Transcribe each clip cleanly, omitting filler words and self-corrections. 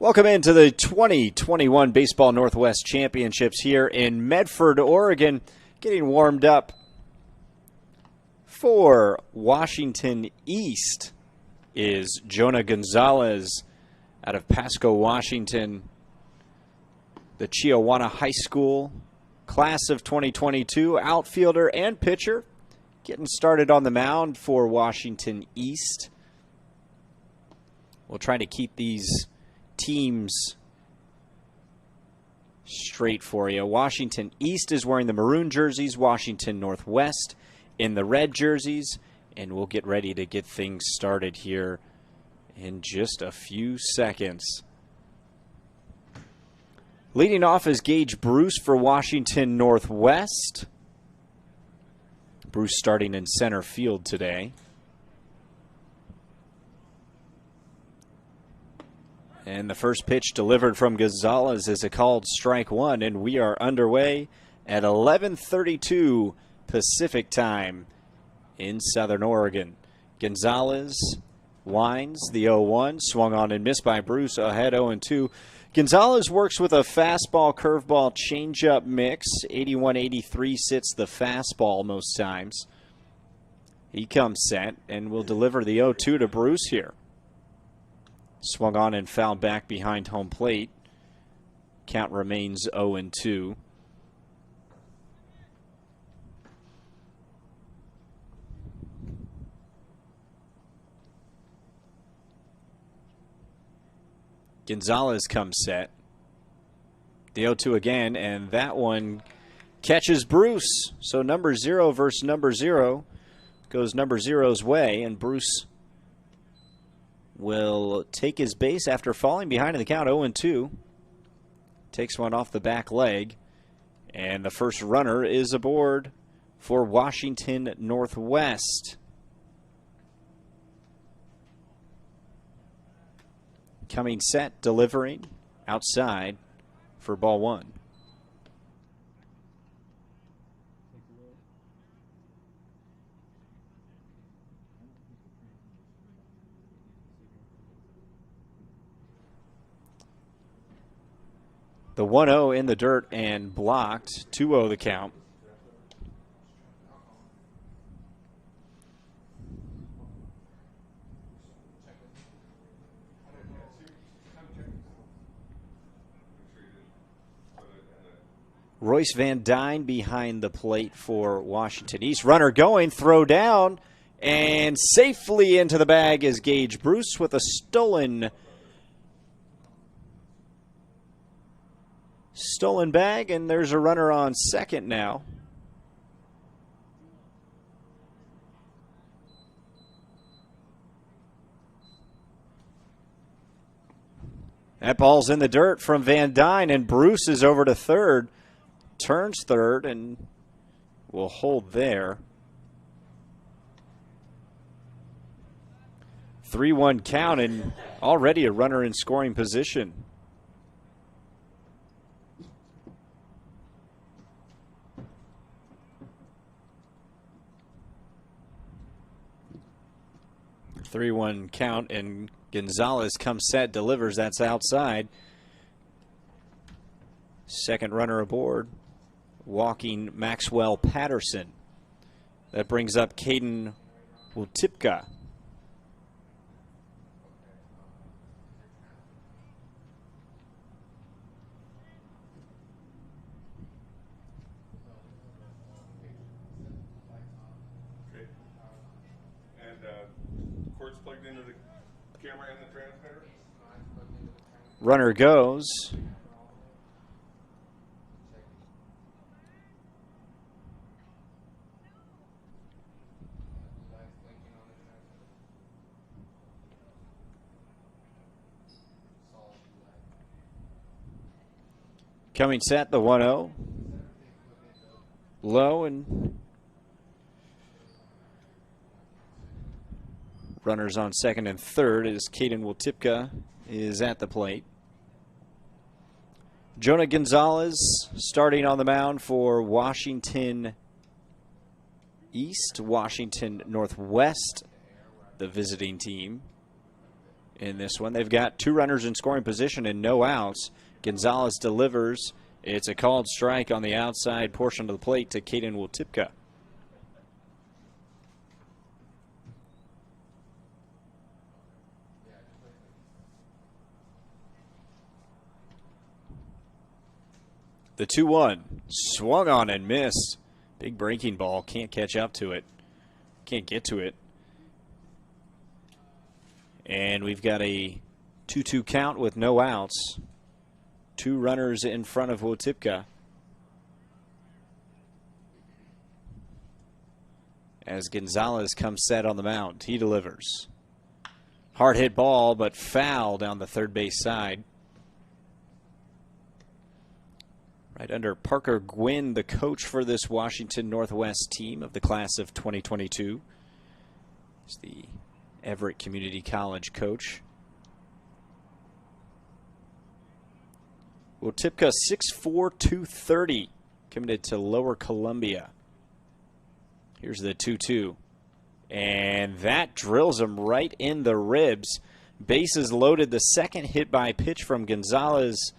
Welcome into the 2021 Baseball Northwest Championships here in Medford, Oregon. Getting warmed up for Washington East is Jonah Gonzalez out of Pasco, Washington. The Chiawana High School class of 2022 outfielder and pitcher. Getting started on the mound for Washington East. We'll try to keep these teams straight for you. Washington East is wearing the maroon jerseys, Washington Northwest in the red jerseys, and we'll get ready to get things started here in just a few seconds. Leading off is Gage Bruce for Washington Northwest. Bruce starting in center field today. And the first pitch delivered from Gonzalez is a called strike one, and we are underway at 11:32 Pacific time in Southern Oregon. Gonzalez winds the 0-1, swung on and missed by Bruce, ahead 0-2. Gonzalez works with a fastball, curveball, changeup mix. 81-83 sits the fastball most times. He comes set and will deliver the 0-2 to Bruce here. Swung on and fouled back behind home plate. Count remains 0-2. Gonzalez comes set. The 0-2 again, and that one catches Bruce. So number 0 versus number 0 goes number 0's way, and Bruce will take his base after falling behind in the count 0-2. Takes one off the back leg. And the first runner is aboard for Washington Northwest. Coming set, delivering outside for ball one. The 1-0 in the dirt and blocked. 2-0 the count. Royce Van Dyne behind the plate for Washington East. Runner going, throw down, and safely into the bag is Gage Bruce with a stolen bag, and there's a runner on second now. That ball's in the dirt from Van Dyne, and Bruce is over to third. Turns third and will hold there. 3-1 count, and already a runner in scoring position. Three-one count, and Gonzalez comes set, delivers. That's outside. Second runner aboard, walking Maxwell Patterson. That brings up Caden Wutipka. Plugged into the camera and the transmitter. Runner goes. Coming set, the 1-0. Low, and runners on second and third as Caden Wutipka is at the plate. Jonah Gonzalez starting on the mound for Washington East, Washington Northwest, the visiting team in this one. They've got 2 runners in scoring position and no outs. Gonzalez delivers. It's a called strike on the outside portion of the plate to Caden Wotipka. The 2-1 swung on and missed. Big breaking ball. Can't catch up to it. Can't get to it. And we've got a 2-2 count with no outs. 2 runners in front of Wotipka. As Gonzalez comes set on the mound, he delivers. Hard hit ball, but foul down the third base side. Right under Parker Gwynn, the coach for this Washington Northwest team of the class of 2022. He's the Everett Community College coach. Wotipka 6'4", 230, committed to Lower Columbia. Here's the 2-2. And that drills him right in the ribs. Bases loaded. The second hit by pitch from Gonzalez.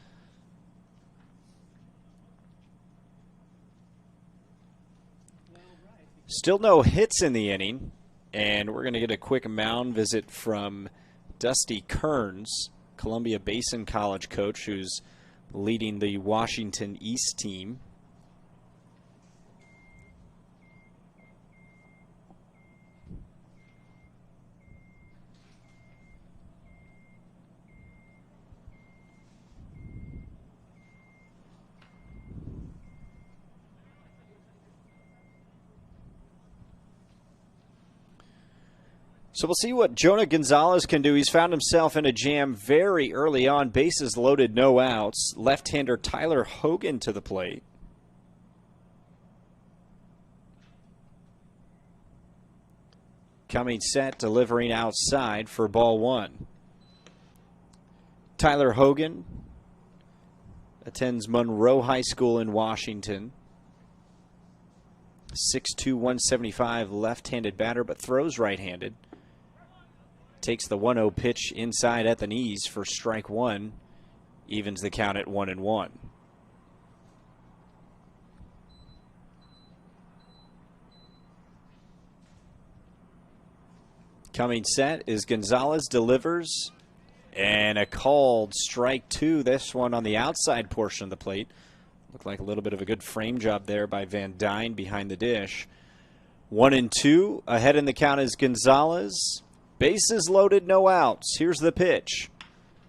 Still no hits in the inning. And we're going to get a quick mound visit from Dusty Kearns, Columbia Basin College coach, who's leading the Washington East team. So we'll see what Jonah Gonzalez can do. He's found himself in a jam very early on. Bases loaded, no outs. Left-hander Tyler Hogan to the plate. Coming set, delivering outside for ball 1. Tyler Hogan attends Monroe High School in Washington. 6'2", 175, left-handed batter, but throws right-handed. Takes the 1-0 pitch inside at the knees for strike 1. Evens the count at 1-1. Coming set is Gonzalez, delivers, and a called strike 2. This one on the outside portion of the plate. Looked like a little bit of a good frame job there by Van Dyne behind the dish. 1-2. Ahead in the count is Gonzalez. Bases loaded, no outs. Here's the pitch.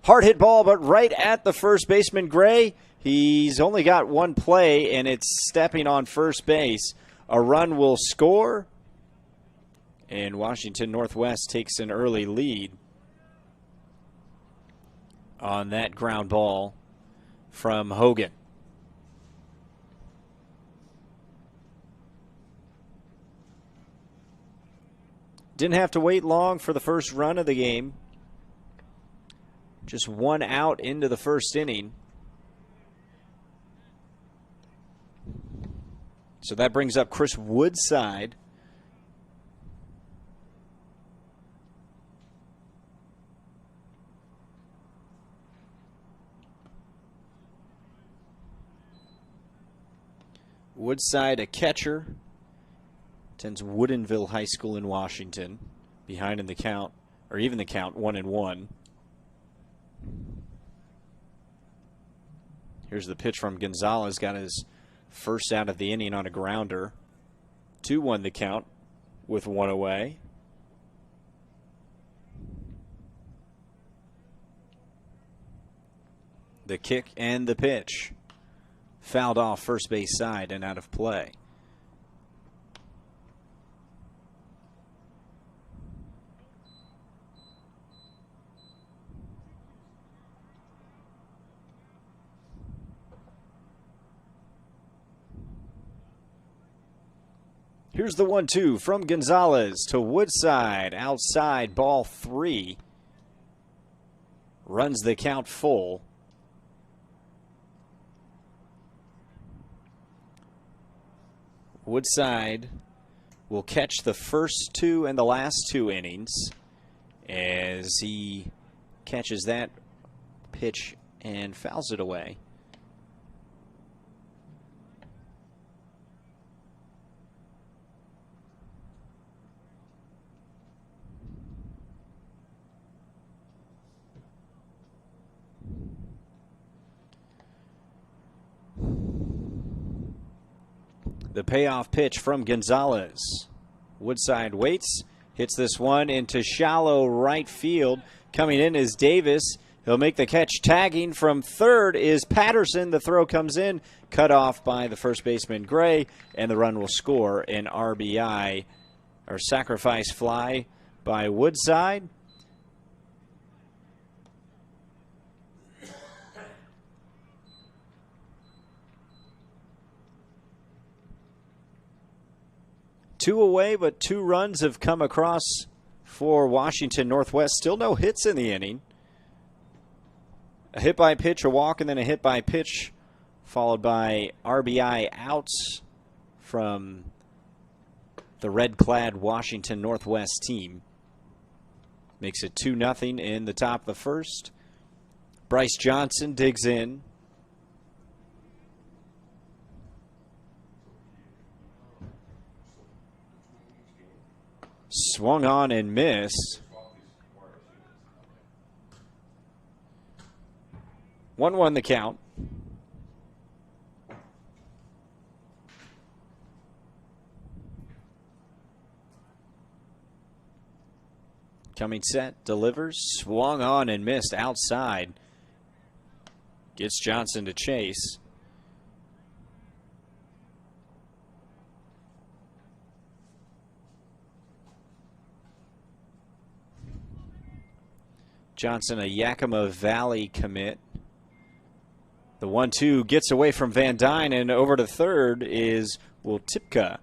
Hard hit ball, but right at the first baseman, Gray. He's only got one play, and it's stepping on first base. A run will score, and Washington Northwest takes an early lead on that ground ball from Hogan. Didn't have to wait long for the first run of the game. Just 1 out into the first inning. So that brings up Chris Woodside. Woodside, a catcher. Attends Woodinville High School in Washington. Behind in the count, or even the count, 1-1. Here's the pitch from Gonzalez. Got his first out of the inning on a grounder. 2-1 the count with 1 away. The kick and the pitch. Fouled off first base side and out of play. Here's the 1-2 from Gonzalez to Woodside. Outside, ball 3. Runs the count full. Woodside will catch the first two and the last two innings as he catches that pitch and fouls it away. The payoff pitch from Gonzalez. Woodside waits, hits this one into shallow right field. Coming in is Davis. He'll make the catch. Tagging from third is Patterson. The throw comes in, cut off by the first baseman Gray, and the run will score an RBI or sacrifice fly by Woodside. Two away, but 2 runs have come across for Washington Northwest. Still no hits in the inning. A hit by pitch, a walk, and then a hit by pitch, followed by RBI outs from the red-clad Washington Northwest team. Makes it 2-0 in the top of the first. Bryce Johnson digs in. Swung on and missed. 1-1 the count. Coming set, delivers, swung on and missed outside. Gets Johnson to chase. Johnson, a Yakima Valley commit. The 1-2 gets away from Van Dyne, and over to third is Wiltipka.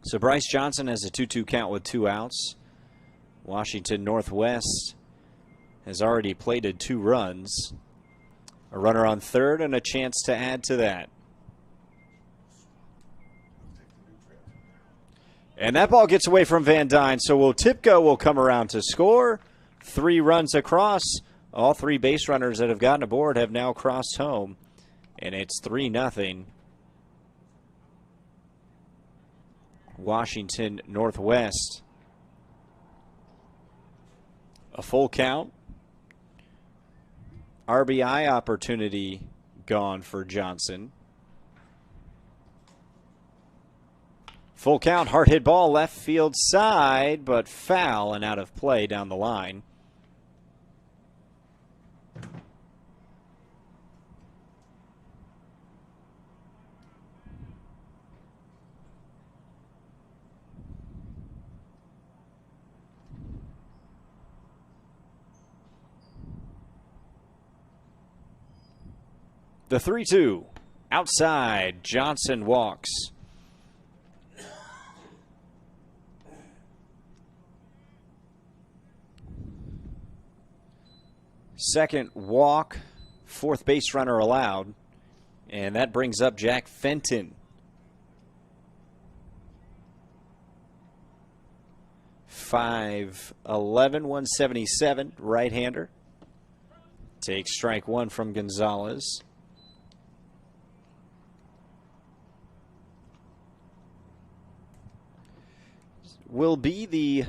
So Bryce Johnson has a 2-2 count with 2 outs. Washington Northwest has already plated 2 runs. A runner on third and a chance to add to that. And that ball gets away from Van Dyne, so Wiltipka will come around to score. 3 runs across. All 3 base runners that have gotten aboard have now crossed home, and it's 3-0. Washington Northwest. A full count. RBI opportunity gone for Johnson. Full count, hard hit ball, left field side, but foul and out of play down the line. The 3-2, outside, Johnson walks. Second walk, 4th base runner allowed, and that brings up Jack Fenton. 5'11", 177, right-hander. Takes strike 1 from Gonzalez. Will be the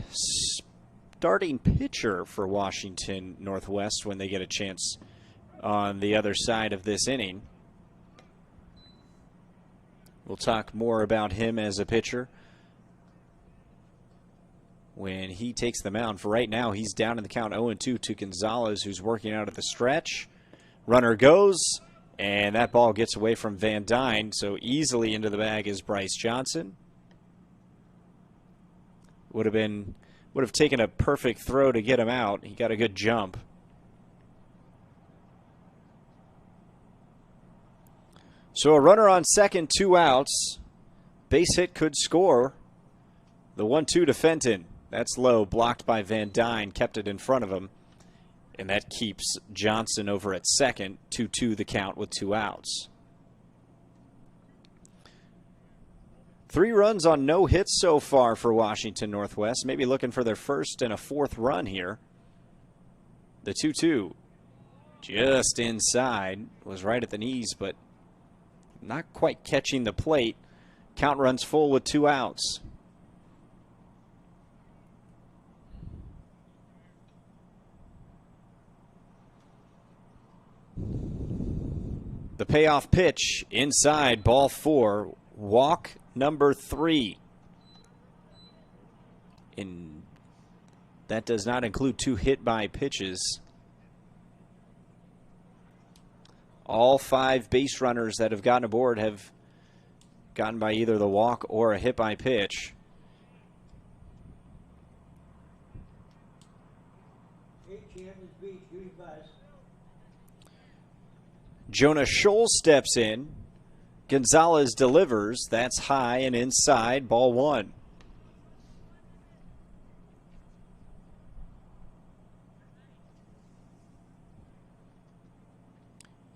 starting pitcher for Washington Northwest when they get a chance on the other side of this inning. We'll talk more about him as a pitcher when he takes the mound. For right now, he's down in the count 0-2 to Gonzalez, who's working out at the stretch. Runner goes, and that ball gets away from Van Dyne, so easily into the bag is Bryce Johnson. Would have taken a perfect throw to get him out. He got a good jump. So a runner on second, 2 outs. Base hit could score. The 1-2 to Fenton. That's low, blocked by Van Dyne, kept it in front of him. And that keeps Johnson over at second, 2-2 the count with 2 outs. 3 runs on no hits so far for Washington Northwest. Maybe looking for their first and a 4th run here. The 2-2 just inside, was right at the knees, but not quite catching the plate. Count runs full with 2 outs. The payoff pitch inside, ball 4, walk number 3. And that does not include 2 hit by pitches. All 5 base runners that have gotten aboard have gotten by either the walk or a hit by pitch. Jonah Scholl steps in. Gonzalez delivers. That's high and inside, ball 1.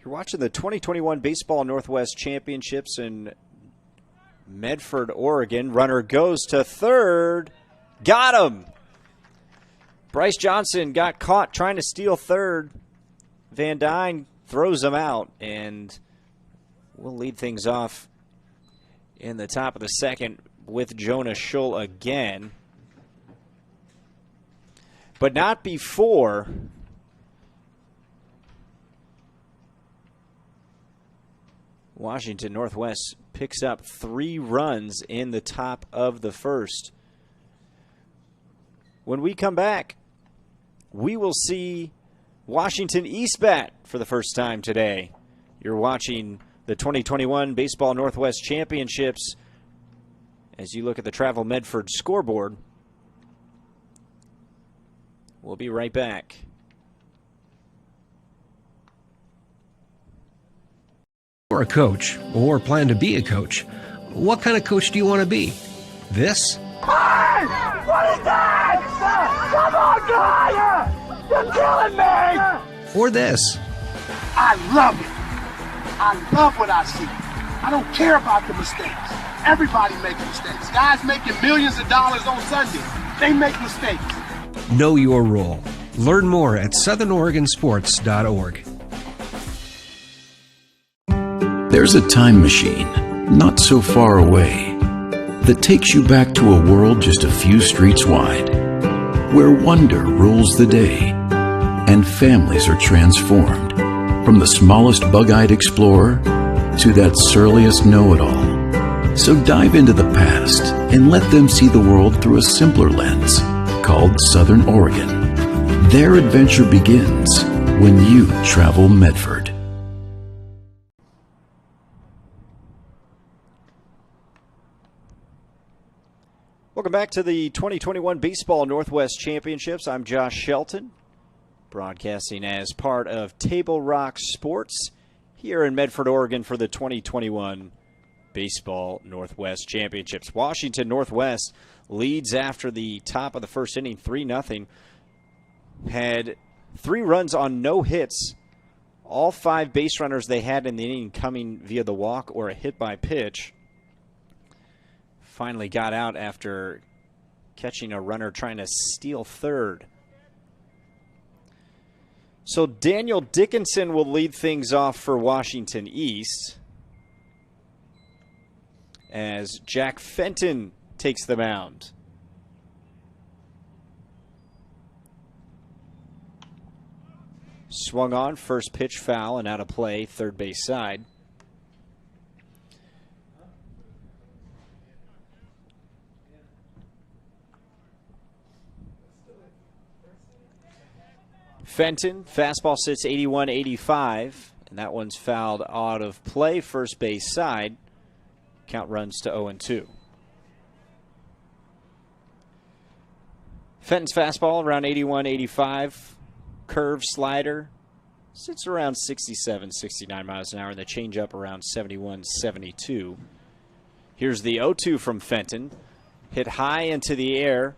You're watching the 2021 Baseball Northwest Championships in Medford, Oregon. Runner goes to third. Got him! Bryce Johnson got caught trying to steal third. Van Dyne throws him out, and we'll lead things off in the top of the second with Jonah Scholl again. But not before Washington Northwest picks up 3 runs in the top of the first. When we come back, we will see Washington East bat for the first time today. You're watching the 2021 Baseball Northwest Championships as you look at the Travel Medford scoreboard. We'll be right back. You're a coach or plan to be a coach. What kind of coach do you want to be? This? Hey! What is that? Come on, guy! You're killing me! Or this? I love it. I love what I see. I don't care about the mistakes. Everybody makes mistakes. Guys making millions of dollars on Sunday, they make mistakes. Know your role. Learn more at southernoregonsports.org. There's a time machine, not so far away, that takes you back to a world just a few streets wide, where wonder rules the day, and families are transformed, from the smallest bug-eyed explorer to that surliest know-it-all. So dive into the past and let them see the world through a simpler lens, called Southern Oregon. Their adventure begins when you travel Medford. Welcome back to the 2021 Baseball Northwest Championships. I'm Josh Shelton, broadcasting as part of Table Rock Sports here in Medford, Oregon for the 2021 Baseball Northwest Championships. Washington Northwest leads after the top of the first inning, 3-0. Had 3 runs on no hits. All 5 base runners they had in the inning coming via the walk or a hit by pitch. Finally got out after catching a runner trying to steal third. So Daniel Dickinson will lead things off for Washington East as Jack Fenton takes the mound. Swung on, first pitch foul and out of play, third base side. Fenton, fastball sits 81-85, and that one's fouled out of play, first base side. Count runs to 0-2. Fenton's fastball around 81-85, curve slider sits around 67, 69 miles an hour, and the changeup around 71, 72. Here's the 0-2 from Fenton, hit high into the air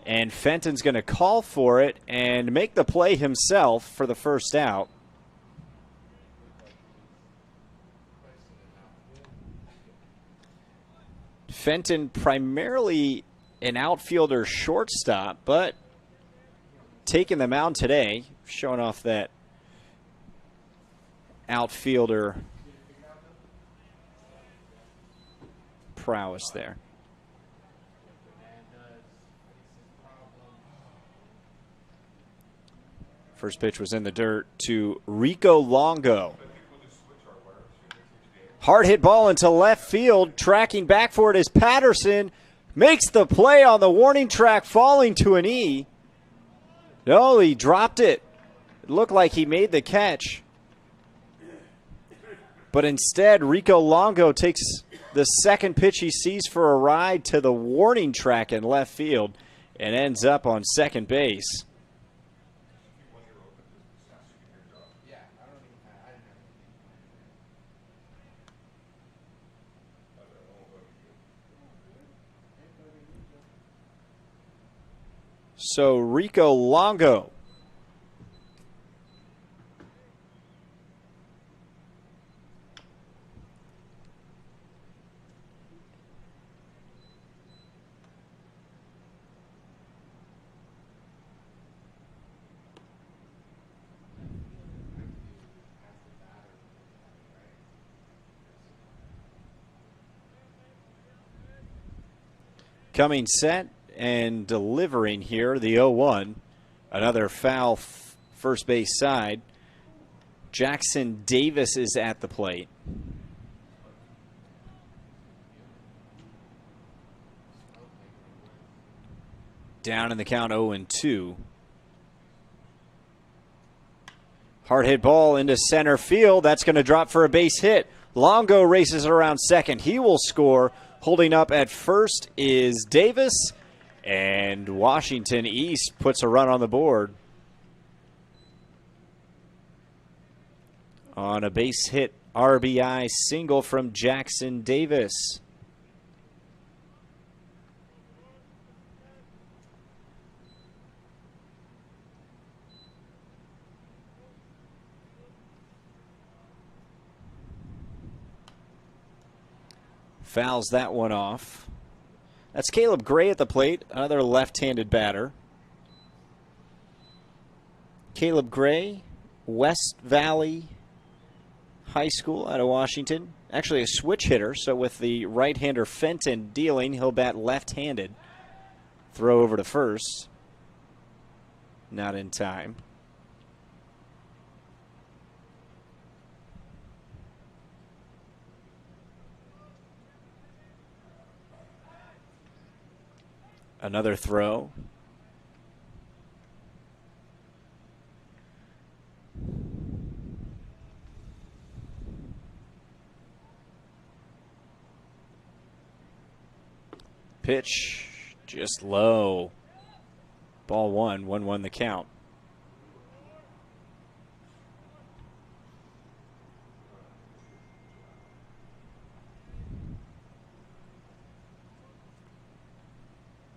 And Fenton's going to call for it and make the play himself for the first out. Fenton primarily an outfielder shortstop, but taking the mound today, showing off that outfielder prowess there. First pitch was in the dirt to Rico Longo. Hard hit ball into left field. Tracking back for it is Patterson. Makes the play on the warning track, falling to an E. No, he dropped it. It looked like he made the catch. But instead, Rico Longo takes the second pitch he sees for a ride to the warning track in left field and ends up on second base. So Rico Longo coming set and delivering here, the 0-1. Another foul first base side. Jackson Davis is at the plate. Down in the count, 0-2. Hard hit ball into center field. That's going to drop for a base hit. Longo races around second. He will score. Holding up at first is Davis. And Washington East puts a run on the board on a base hit RBI single from Jackson Davis. Fouls that one off. That's Caleb Gray at the plate, another left-handed batter. Caleb Gray, West Valley High School out of Washington. Actually a switch hitter, so with the right-hander Fenton dealing, he'll bat left-handed. Throw over to first. Not in time. Another throw. Pitch just low. Ball 1-1 the count.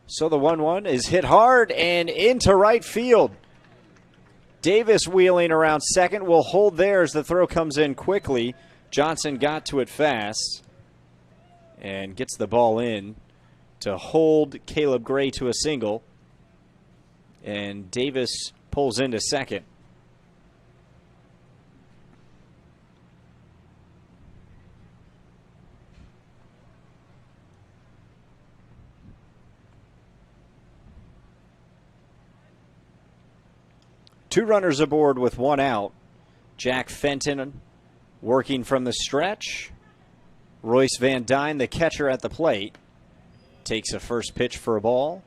So the 1-1 is hit hard and into right field. Davis wheeling around second will hold there as the throw comes in quickly. Johnson got to it fast and gets the ball in to hold Caleb Gray to a single. And Davis pulls into second. Two runners aboard with one out. Jack Fenton working from the stretch. Royce Van Dyne, the catcher at the plate, takes a first pitch for a ball.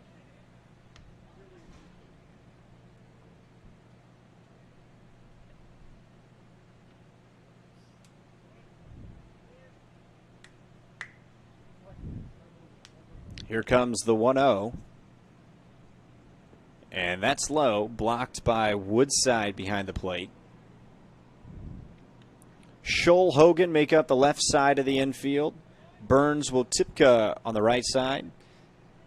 Here comes the 1-0. And that's low, blocked by Woodside behind the plate. Scholl Hogan make up the left side of the infield. Burns will Tipka on the right side.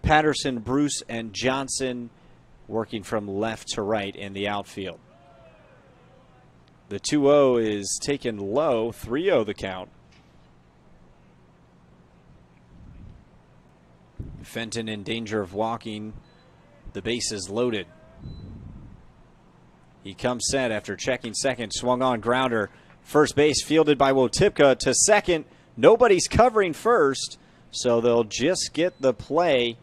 Patterson, Bruce, and Johnson working from left to right in the outfield. The 2-0 is taken low, 3-0 the count. Fenton in danger of walking. The base is loaded. He comes set after checking second. Swung on grounder. First base fielded by Wotipka to second. Nobody's covering first, so they'll just get the play.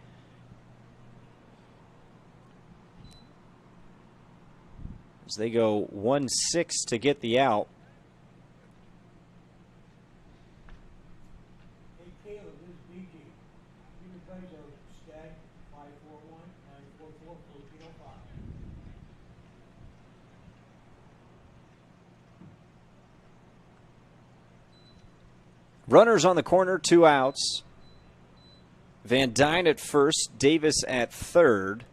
As they go 1-6 to get the out. Runners on the corner, 2 outs. Van Dyne at first, Davis at third.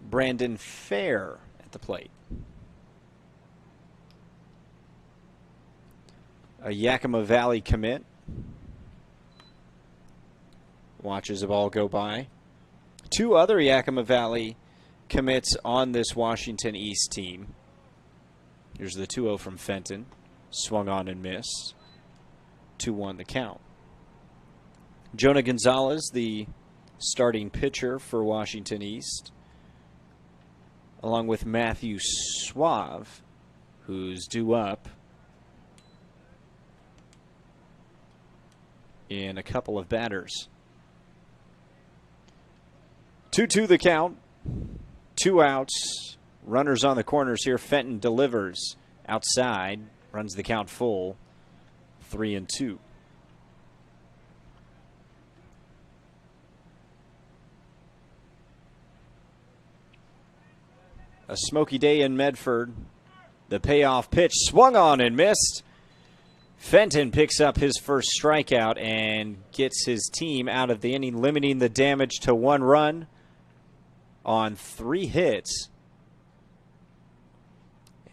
Brandon Fair at the plate. A Yakima Valley commit. Watches the ball go by. 2 other Yakima Valley commits on this Washington East team. Here's the 2-0 from Fenton. Swung on and missed. 2-1 the count. Jonah Gonzalez, the starting pitcher for Washington East, along with Matthew Suave, who's due up in a couple of batters. 2-2 the count. 2 outs. Runners on the corners here. Fenton delivers outside. Runs the count full. 3-2. A smoky day in Medford. The payoff pitch swung on and missed. Fenton picks up his first strikeout and gets his team out of the inning, limiting the damage to 1 run on 3 hits.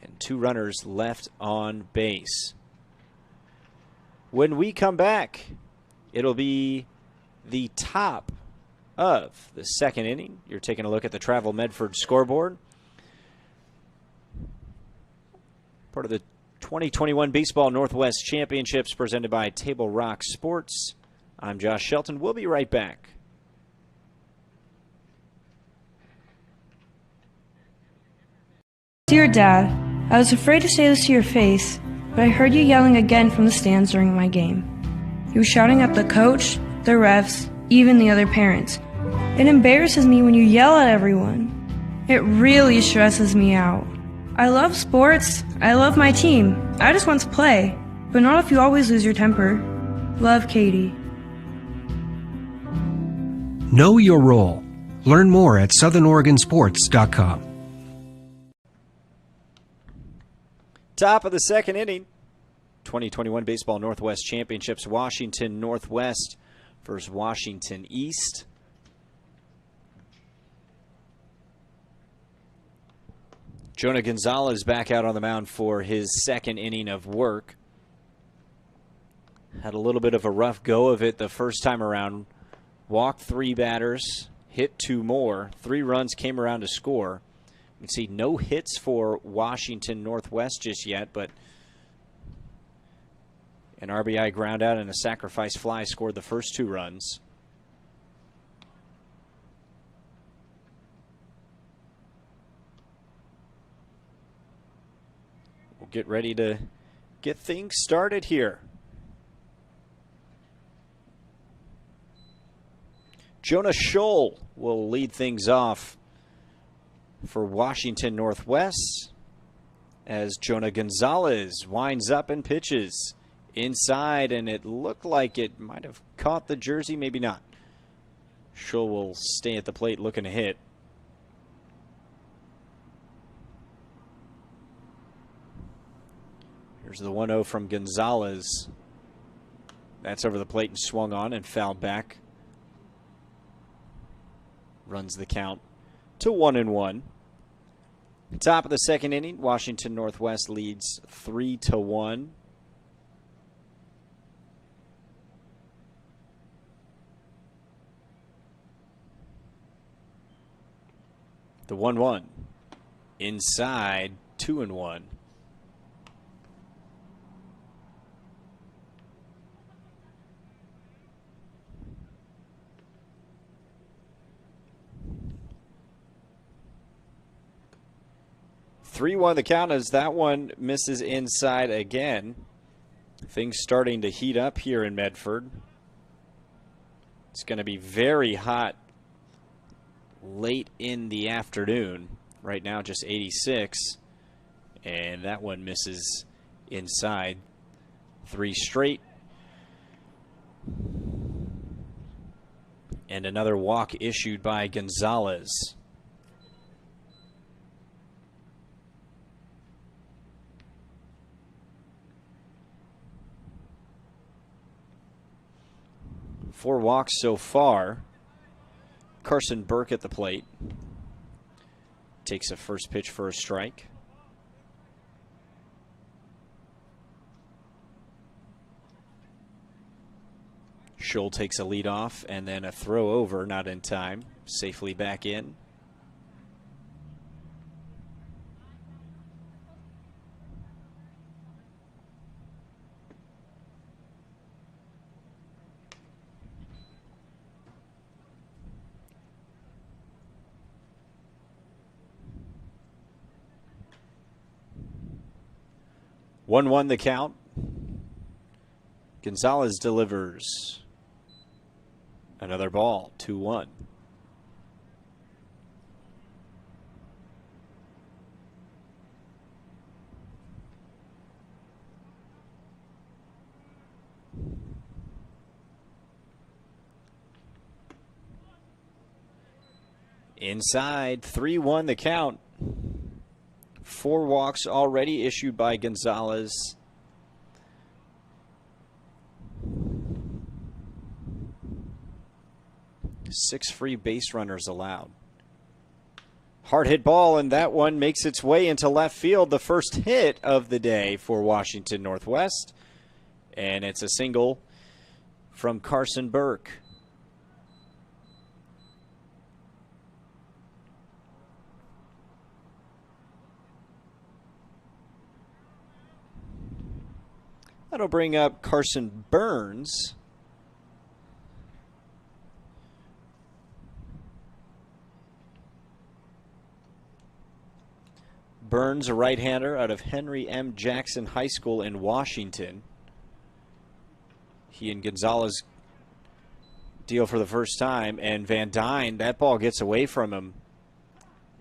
And 2 runners left on base. When we come back, it'll be the top of the 2nd inning. You're taking a look at the Travel Medford scoreboard. Part of the 2021 Baseball Northwest Championships presented by Table Rock Sports. I'm Josh Shelton. We'll be right back. Dear Dad, I was afraid to say this to your face, but I heard you yelling again from the stands during my game. You were shouting at the coach, the refs, even the other parents. It embarrasses me when you yell at everyone. It really stresses me out. I love sports. I love my team. I just want to play, but not if you always lose your temper. Love, Katie. Know your role. Learn more at southernoregonsports.com. Top of the 2nd inning. 2021 Baseball Northwest Championships. Washington Northwest versus Washington East. Jonah Gonzalez back out on the mound for his 2nd inning of work. Had a little bit of a rough go of it the first time around. Walked 3 batters, hit 2 more. 3 runs came around to score. You can see no hits for Washington Northwest just yet, but an RBI ground out and a sacrifice fly scored the first 2 runs. We'll get ready to get things started here. Jonah Scholl will lead things off for Washington Northwest as Jonah Gonzalez winds up and pitches inside, and it looked like it might have caught the jersey, maybe not. Scholl will stay at the plate looking to hit. Here's the 1-0 from Gonzalez. That's over the plate and swung on and fouled back. Runs the count to 1-1. Top of the 2nd inning, Washington Northwest leads 3-1. The 1-1. Inside, 2-1. The count as that one misses inside again. Things starting to heat up here in Medford. It's going to be very hot late in the afternoon. Right now just 86. And that one misses inside. 3 straight. And another walk issued by Gonzalez. Four walks so far. Carson Burke at the plate. Takes a first pitch for a strike. Scholl takes a lead off and then a throw over, not in time. Safely back in. One the count. Gonzalez delivers. Another ball, 2-1. Inside, 3-1 the count. 4 walks already issued by Gonzalez. Six free base runners allowed. Hard hit ball, and that one makes its way into left field. The first hit of the day for Washington Northwest. And it's a single from Carson Burke. That'll bring up Carson Burns. Burns, a right-hander out of Henry M. Jackson High School in Washington. He and Gonzalez deal for the first time, and Van Dyne, that ball gets away from him.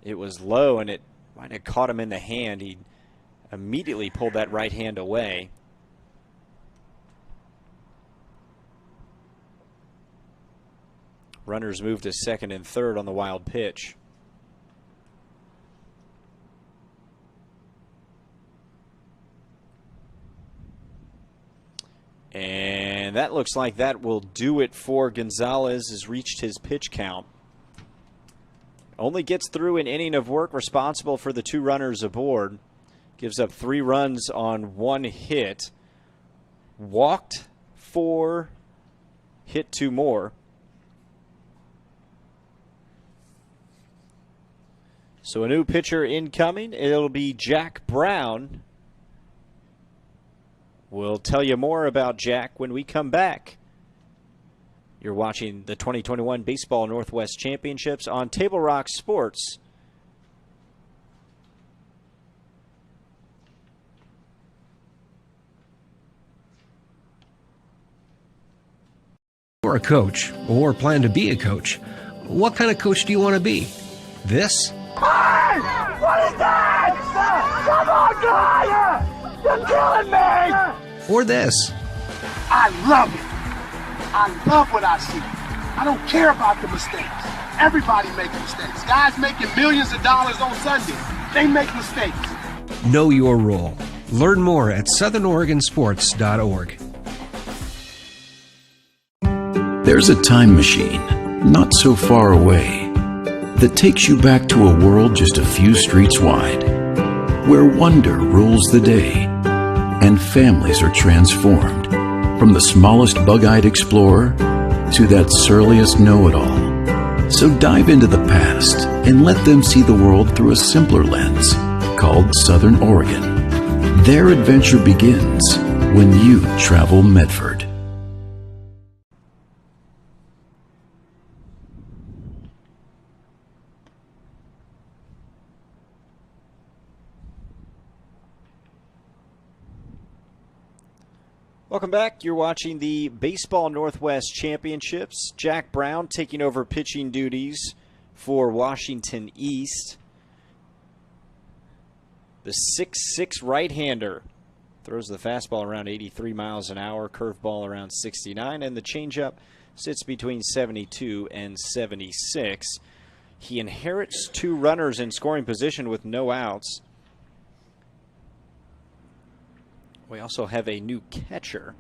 It was low, and it might have caught him in the hand. He immediately pulled that right hand away. Runners move to second and third on the wild pitch. And that looks like that will do it for Gonzalez. Has reached his pitch count. Only gets through an inning of work, responsible for the 2 runners aboard. Gives up 3 runs on 1 hit. Walked 4, hit 2 more. So a new pitcher incoming. It'll be Jack Brown. We'll tell you more about Jack when we come back. You're watching the 2021 Baseball Northwest Championships on Table Rock Sports. You're a coach or plan to be a coach. What kind of coach do you want to be? This? Hey! What is that? Come on, guy! You're killing me! Or this? I love it. I love what I see. I don't care about the mistakes. Everybody makes mistakes. Guys making millions of dollars on Sunday, they make mistakes. Know your role. Learn more at southernoregonsports.org. There's a time machine not so far away that takes you back to a world just a few streets wide, where wonder rules the day and families are transformed, from the smallest bug-eyed explorer to that surliest know-it-all. So dive into the past and let them see the world through a simpler lens called Southern Oregon. Their adventure begins when you travel Medford. Welcome back. You're watching the Baseball Northwest Championships. Jack Brown taking over pitching duties for Washington East. The 6'6" right-hander throws the fastball around 83 miles an hour, curveball around 69, and the changeup sits between 72 and 76. He inherits 2 runners in scoring position with no outs. We also have a new catcher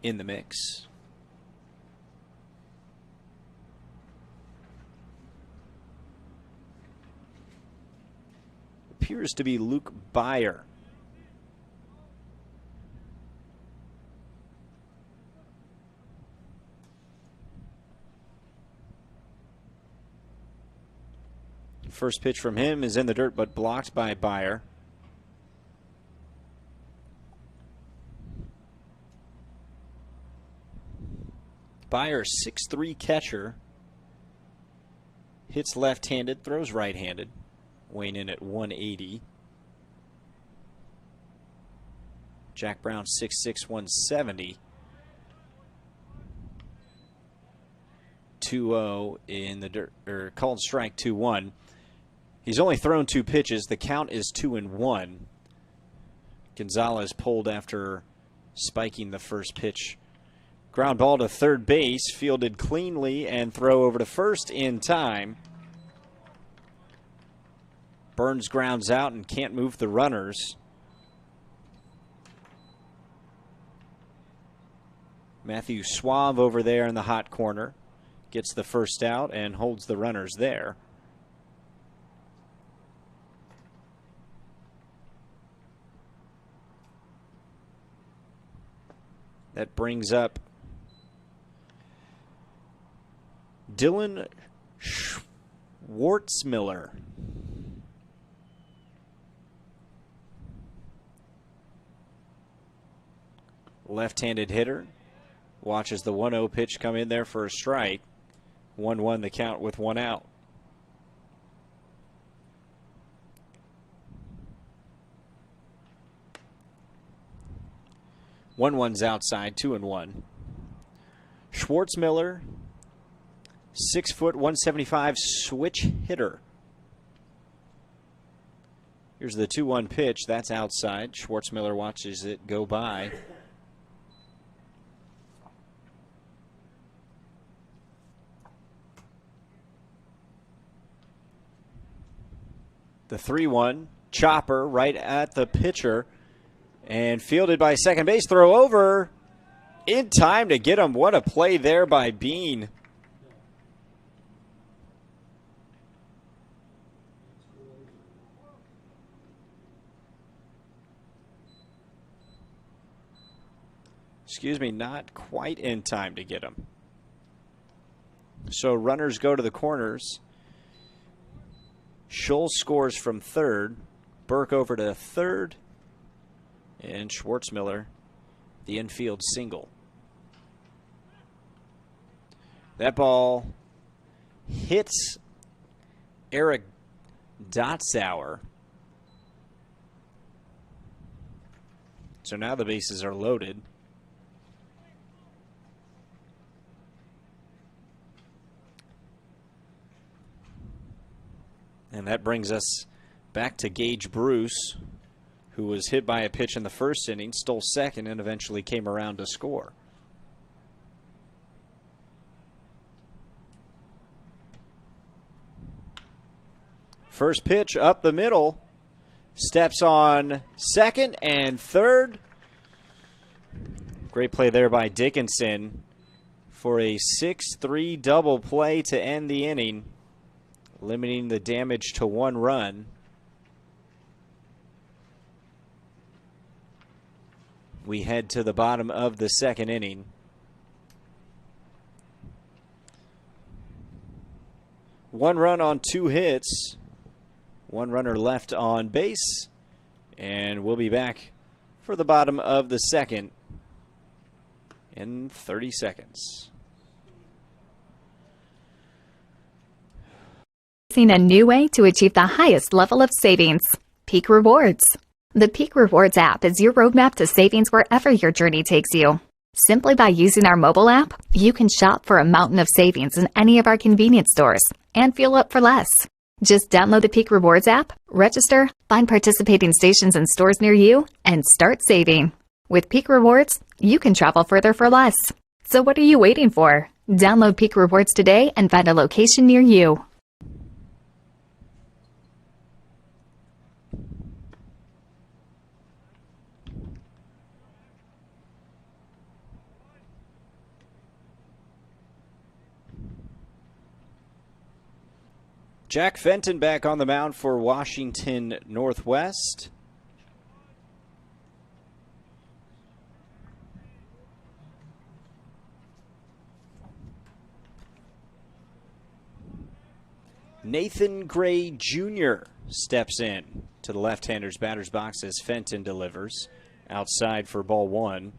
in the mix. Appears to be Luke Byer. First pitch from him is in the dirt, but blocked by Byer. Byer, 6'3" catcher, hits left-handed, throws right-handed, weighing in at 180. Jack Brown, 6'6", 170. 2-0 in the dirt, or called strike 2-1. He's only thrown 2 pitches. The count is 2-1. Gonzalez pulled after spiking the first pitch. Ground ball to third base, fielded cleanly, and throw over to first in time. Burns grounds out and can't move the runners. Matthew Suave over there in the hot corner gets the first out and holds the runners there. That brings up Dylan Schwartzmiller. Left-handed hitter. Watches the 1-0 pitch come in there for a strike. 1-1 the count with 1 out. One's outside, 2-1. Schwartzmiller, 6 foot, 175 switch hitter. Here's the 2-1 pitch. That's outside. Schwartzmiller watches it go by. The 3-1 chopper right at the pitcher and fielded by second base. Throw over in time to get him. What a play there by Bean. Excuse me, not quite in time to get him. So runners go to the corners. Scholl scores from third. Burke over to third. And Schwartzmiller, the infield single. That ball hits Eric Dotzauer. So now the bases are loaded. And that brings us back to Gage Bruce, who was hit by a pitch in the first inning, stole second, and eventually came around to score. First pitch up the middle. Steps on second and third. Great play there by Dickinson for a 6-3 double play to end the inning, limiting the damage to 1 run. We head to the bottom of the second inning. 1 run on 2 hits. 1 runner left on base. And we'll be back for the bottom of the second in 30 seconds. Seen a new way to achieve the highest level of savings. Peak Rewards. The Peak Rewards app is your roadmap to savings wherever your journey takes you. Simply by using our mobile app, you can shop for a mountain of savings in any of our convenience stores and fuel up for less. Just download the Peak Rewards app, register, find participating stations and stores near you, and start saving. With Peak Rewards, you can travel further for less. So what are you waiting for? Download Peak Rewards today and find a location near you. Jack Fenton back on the mound for Washington Northwest. Nathan Gray Jr. steps in to the left-hander's batter's box as Fenton delivers. Outside for ball 1.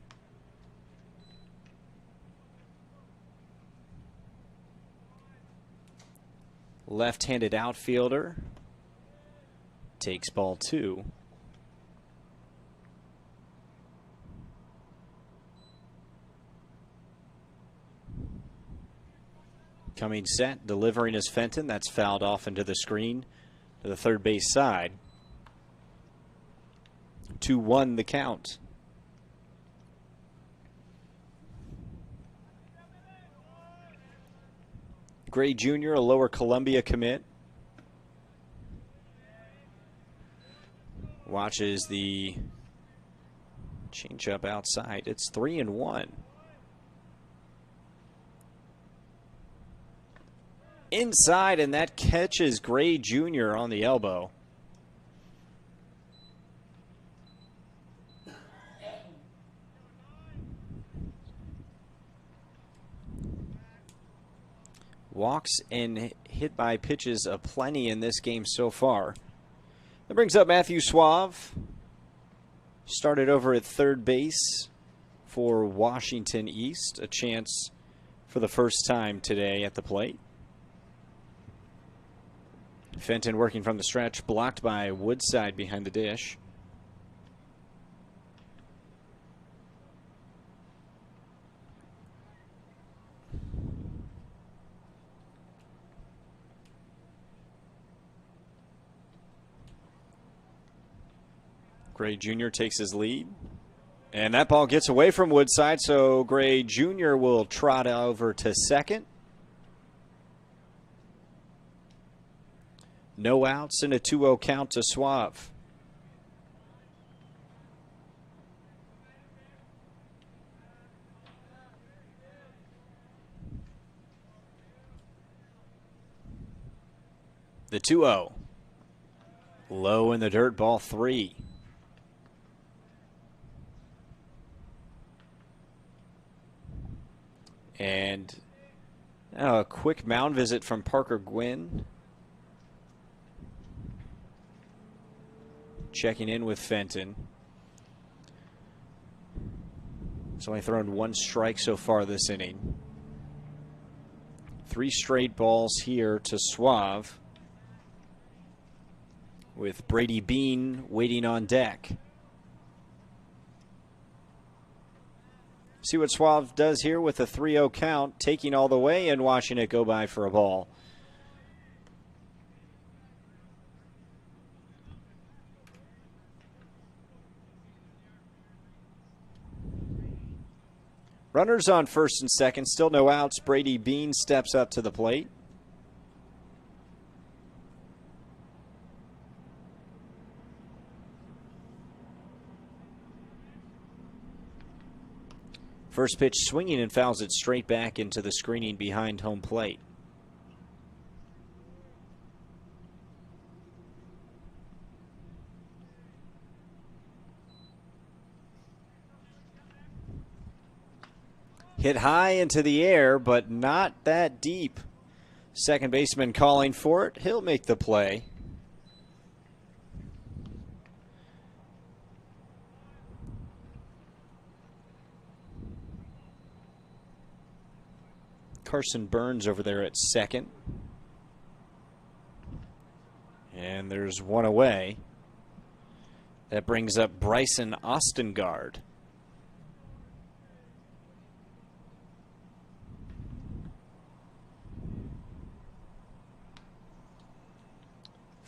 Left-handed outfielder takes ball 2. Coming set, delivering is Fenton. That's fouled off into the screen to the third base side. 2-1 the count. Gray Jr., a Lower Columbia commit. Watches the changeup outside. It's 3-1. Inside, and that catches Gray Jr. on the elbow. Walks and hit by pitches aplenty in this game so far. That brings up Matthew Suave. Started over at third base for Washington East. A chance for the first time today at the plate. Fenton working from the stretch, blocked by Woodside behind the dish. Gray Jr. takes his lead. And that ball gets away from Woodside, so Gray Jr. will trot over to second. No outs and a 2-0 count to Suave. The 2-0. Low in the dirt, ball 3. And a quick mound visit from Parker Gwynn. Checking in with Fenton. He's only thrown 1 strike so far this inning. 3 straight balls here to Suave, with Brady Bean waiting on deck. See what Suave does here with a 3-0 count, taking all the way and watching it go by for a ball. Runners on first and second, still no outs. Brady Bean steps up to the plate. First pitch swinging and fouls it straight back into the screening behind home plate. Hit high into the air, but not that deep. Second baseman calling for it. He'll make the play. Carson Burns over there at second. And there's one away. That brings up Bryson Ostengard.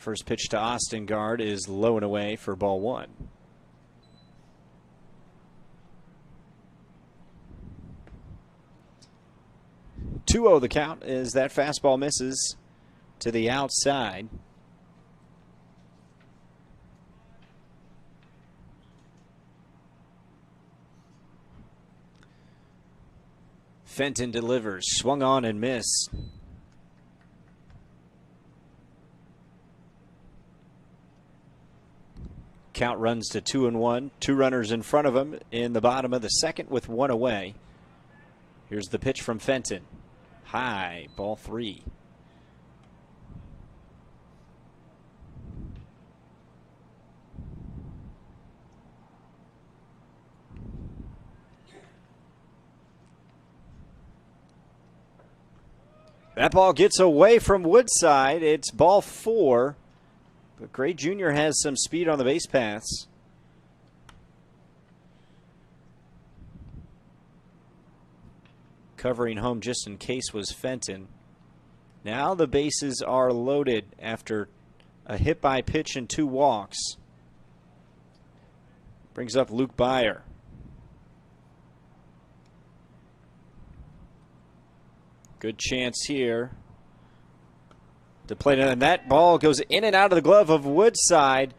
First pitch to Ostengard is low and away for ball one. Two-0 the count as that fastball misses to the outside. Fenton delivers, swung on and missed. Count runs to 2-1. Two runners in front of him in the bottom of the second with one away. Here's the pitch from Fenton. High, ball three. That ball gets away from Woodside. It's ball four. But Gray Jr. has some speed on the base paths. Covering home just in case was Fenton. Now the bases are loaded after a hit by pitch and two walks. Brings up Luke Byer. Good chance here to play, and that ball goes in and out of the glove of Woodside,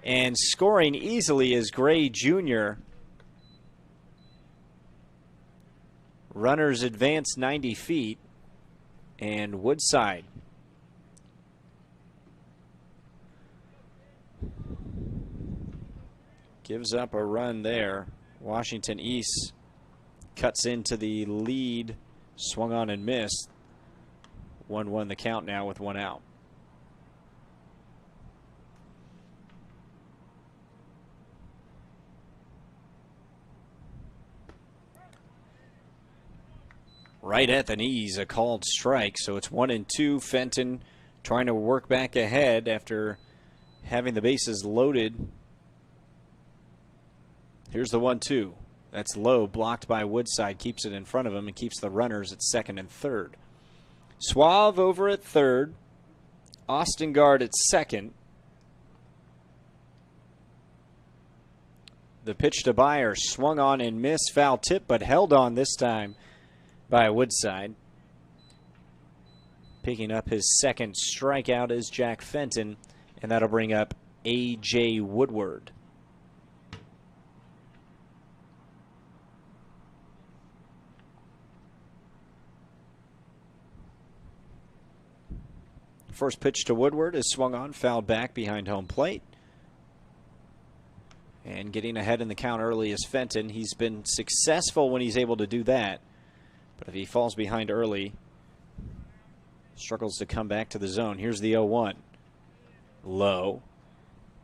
and scoring easily is Gray Jr. Runners advance 90 feet, and Woodside gives up a run there. Washington East cuts into the lead, swung on and missed. 1-1 the count now with one out. Right at the knees, a called strike. So it's 1-2. Fenton trying to work back ahead after having the bases loaded. Here's the 1-2. That's low, blocked by Woodside, keeps it in front of him and keeps the runners at second and third. Suave over at third. Ostengard at second. The pitch to Byer, swung on and missed, foul tip, but held on this time by Woodside. Picking up his second strikeout is Jack Fenton, and that'll bring up A.J. Woodward. First pitch to Woodward is swung on, fouled back behind home plate. And getting ahead in the count early is Fenton. He's been successful when he's able to do that. But if he falls behind early, struggles to come back to the zone. Here's the 0-1. Low.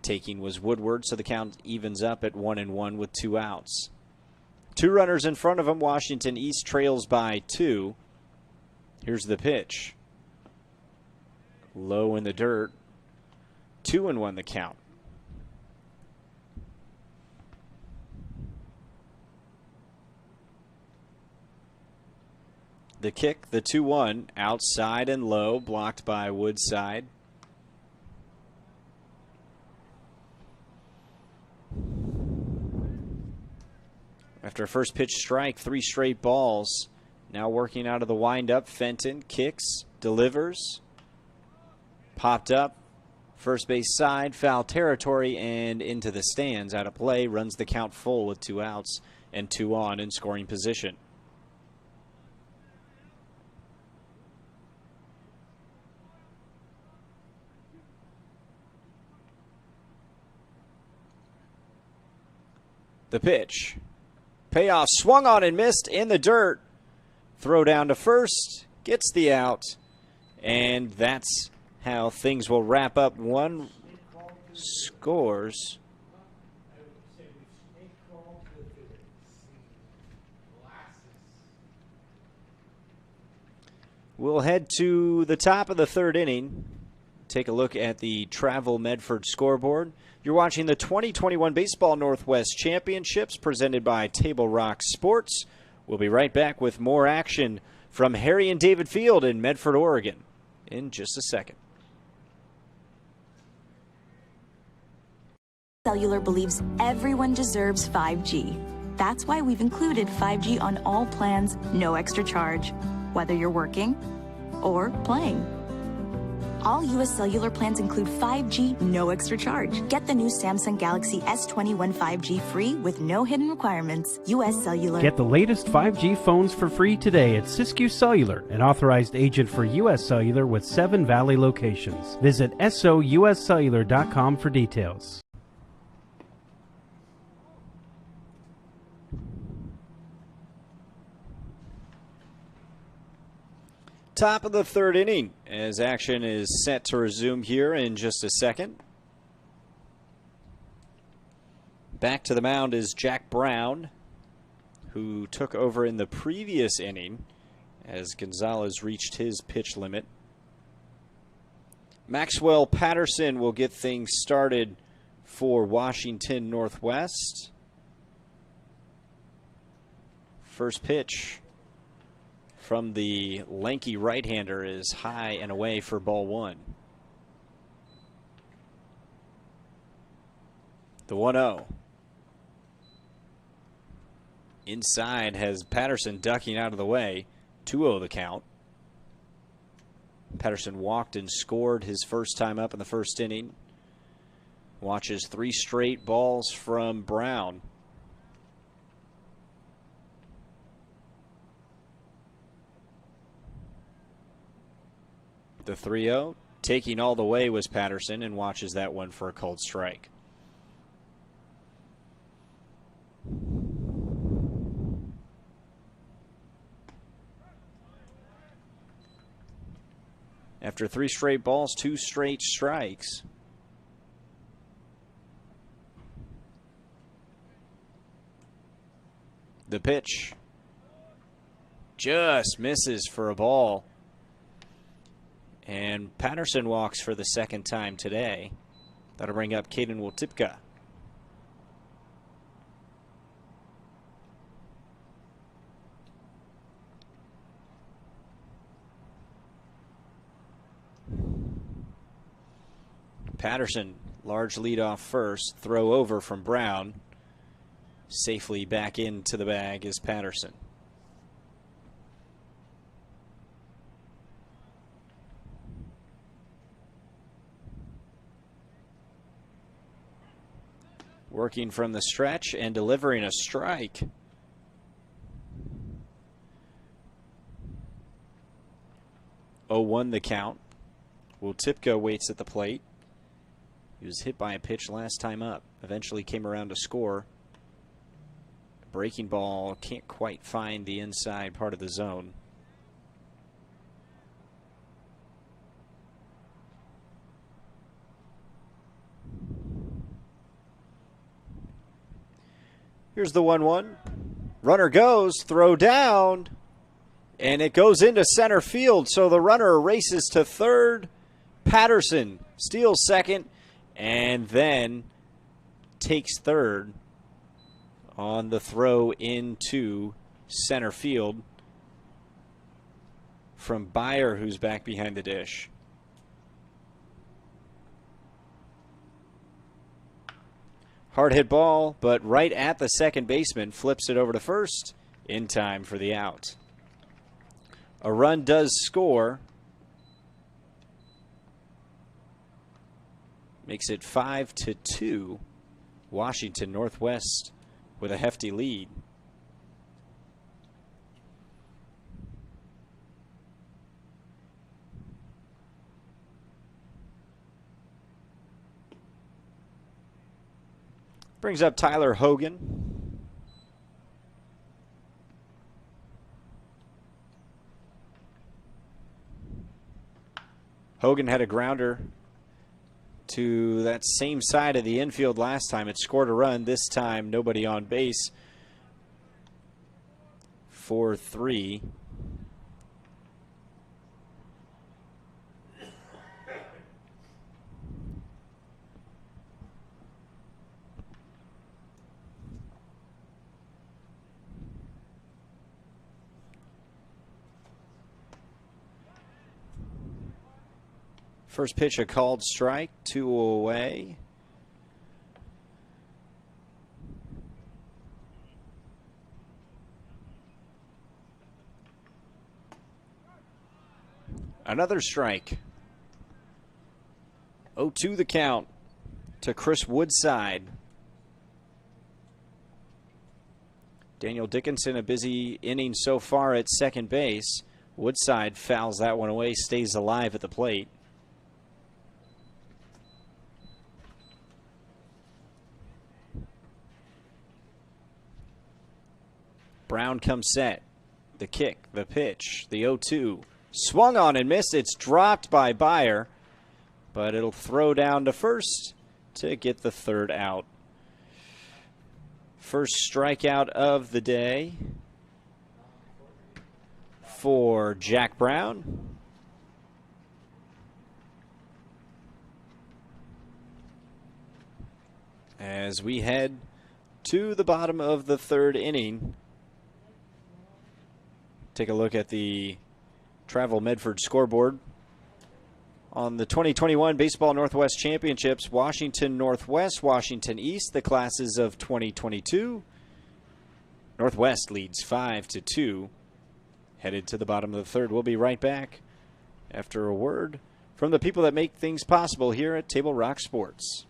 Taking was Woodward, so the count evens up at 1-1 with two outs. Two runners in front of him. Washington East trails by two. Here's the pitch. Low in the dirt. 2-1 the count. The kick, the 2-1, outside and low, blocked by Woodside. After a first pitch strike, three straight balls. Now working out of the windup, Fenton kicks, delivers. Popped up, first base side, foul territory, and into the stands. Out of play, runs the count full with two outs and two on in scoring position. The pitch. Payoff, swung on and missed in the dirt. Throw down to first, gets the out. And that's how things will wrap up. One scores. We'll head to the top of the third inning. Take a look at the Travel Medford scoreboard. You're watching the 2021 Baseball Northwest Championships presented by Table Rock Sports. We'll be right back with more action from Harry and David Field in Medford, Oregon in just a second. Cellular believes everyone deserves 5G. That's why we've included 5G on all plans, no extra charge, whether you're working or playing. All U.S. Cellular plans include 5G, no extra charge. Get the new Samsung Galaxy S21 5G free with no hidden requirements. U.S. Cellular. Get the latest 5G phones for free today at Siskiyou Cellular, an authorized agent for U.S. Cellular with 7 Valley locations. Visit souscellular.com for details. Top of the third inning as action is set to resume here in just a second. Back to the mound is Jack Brown, who took over in the previous inning as Gonzalez reached his pitch limit. Maxwell Patterson will get things started for Washington Northwest. First pitch from the lanky right-hander is high and away for ball one. The 1-0. Inside has Patterson ducking out of the way. 2-0 the count. Patterson walked and scored his first time up in the first inning. Watches 3 straight balls from Brown. The 3-0, taking all the way was Patterson, and watches that one for a called strike. After 3 straight balls, 2 straight strikes. The pitch just misses for a ball. And Patterson walks for the second time today. That'll bring up Caden Woltipka. Patterson, large lead off first, throw over from Brown. Safely back into the bag is Patterson. Working from the stretch and delivering a strike. Oh, 1 the count. Woltipka waits at the plate. He was hit by a pitch last time up. Eventually came around to score. Breaking ball can't quite find the inside part of the zone. Here's the 1-1. Runner goes, throw down, and it goes into center field. So the runner races to third. Patterson steals second and then takes third on the throw into center field from Byer, who's back behind the dish. Hard hit ball, but right at the second baseman, flips it over to first in time for the out. A run does score. Makes it 5-2. Washington Northwest with a hefty lead. Brings up Tyler Hogan. Hogan had a grounder to that same side of the infield last time. It scored a run. This time, nobody on base. 4-3. First pitch, a called strike, 2 away. Another strike. 0-2 the count to Chris Woodside. Daniel Dickinson, a busy inning so far at second base. Woodside fouls that one away, stays alive at the plate. Brown comes set. The kick, the pitch, the 0-2. Swung on and missed. It's dropped by Byer, but it'll throw down to first to get the third out. First strikeout of the day for Jack Brown. As we head to the bottom of the third inning, take a look at the Travel Medford scoreboard. On the 2021 Baseball Northwest Championships, Washington Northwest, Washington East, the classes of 2022. Northwest leads 5-2. Headed to the bottom of the third. We'll be right back after a word from the people that make things possible here at Table Rock Sports.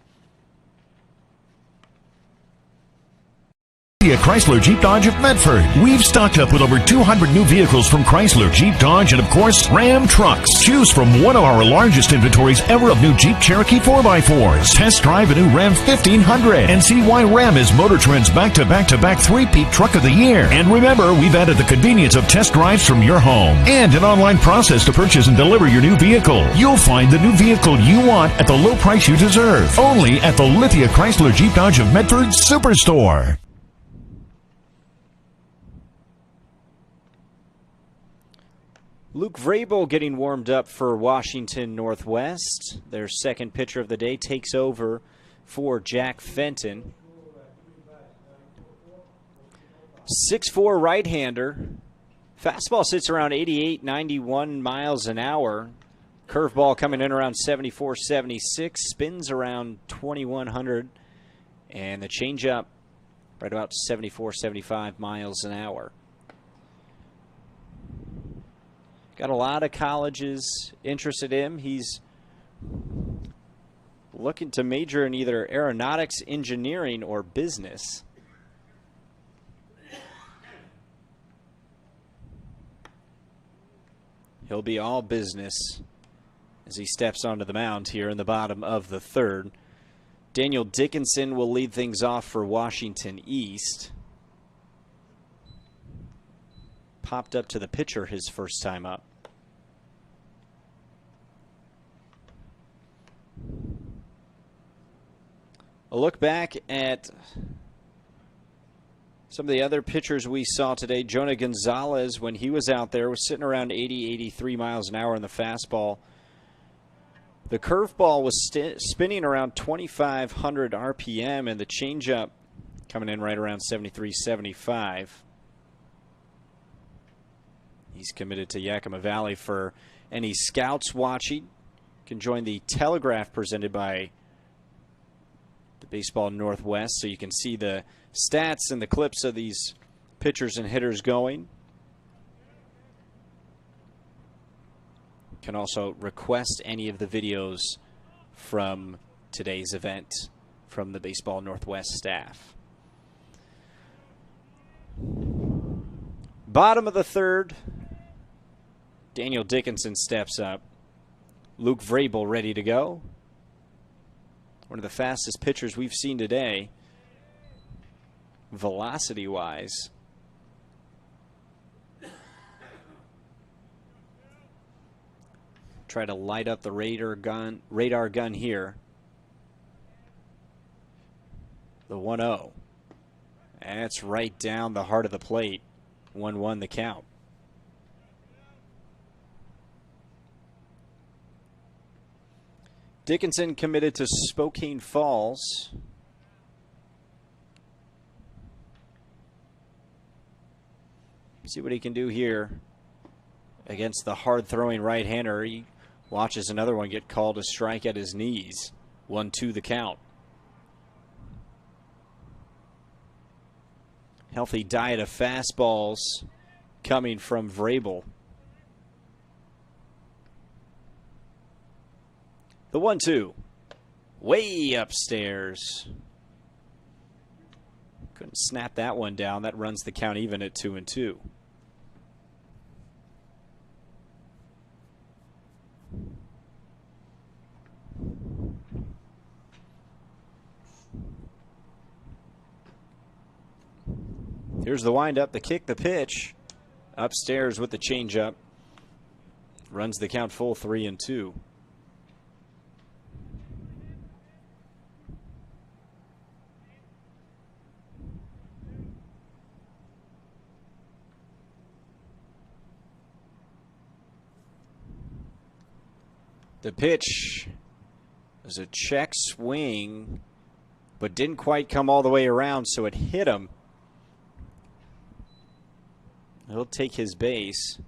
Chrysler Jeep Dodge of Medford. We've stocked up with over 200 new vehicles from Chrysler, Jeep Dodge, and of course, Ram trucks. Choose from one of our largest inventories ever of new Jeep Cherokee 4x4s. Test drive a new Ram 1500 and see why Ram is Motor Trend's back-to-back-to-back three-peat truck of the year. And remember, we've added the convenience of test drives from your home and an online process to purchase and deliver your new vehicle. You'll find the new vehicle you want at the low price you deserve. Only at the Lithia Chrysler Jeep Dodge of Medford Superstore. Luke Vrabel getting warmed up for Washington Northwest. Their second pitcher of the day takes over for Jack Fenton. 6'4" right-hander. Fastball sits around 88, 91 miles an hour. Curveball coming in around 74, 76. Spins around 2,100. And the changeup right about 74, 75 miles an hour. Got a lot of colleges interested in him. He's looking to major in either aeronautics, engineering, or business. He'll be all business as he steps onto the mound here in the bottom of the third. Daniel Dickinson will lead things off for Washington East. Popped up to the pitcher his first time up. A look back at some of the other pitchers we saw today. Jonah Gonzalez, when he was out there, was sitting around 80, 83 miles an hour in the fastball. The curveball was spinning around 2,500 RPM, and the changeup coming in right around 73, 75. He's committed to Yakima Valley. For any scouts watching, can join the Telegraph presented by the Baseball Northwest, so you can see the stats and the clips of these pitchers and hitters going. Can also request any of the videos from today's event from the Baseball Northwest staff. Bottom of the third, Daniel Dickinson steps up. Luke Vrabel ready to go. One of the fastest pitchers we've seen today, velocity-wise. Try to light up the radar gun here. The 1-0. That's right down the heart of the plate. 1-1 the count. Dickinson committed to Spokane Falls. See what he can do here against the hard-throwing right-hander. He watches another one get called a strike at his knees. 1-2 the count. Healthy diet of fastballs coming from Vrabel. The 1-2. Way upstairs. Couldn't snap that one down. That runs the count even at 2-2. Here's the windup, the kick, the pitch. Upstairs with the changeup. Runs the count full 3-2. The pitch was a check swing, but didn't quite come all the way around, so it hit him. He'll take his base.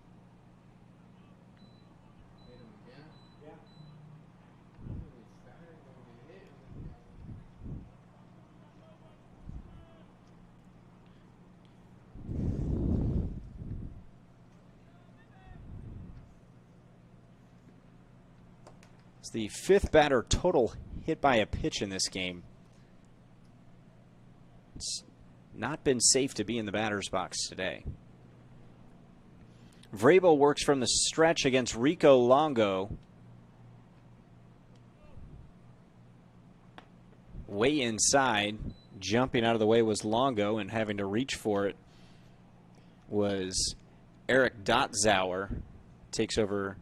It's the fifth batter total hit by a pitch in this game. It's not been safe to be in the batter's box today. Vrabel works from the stretch against Rico Longo. Way inside. Jumping out of the way was Longo, and having to reach for it was Eric Dotzauer. Takes over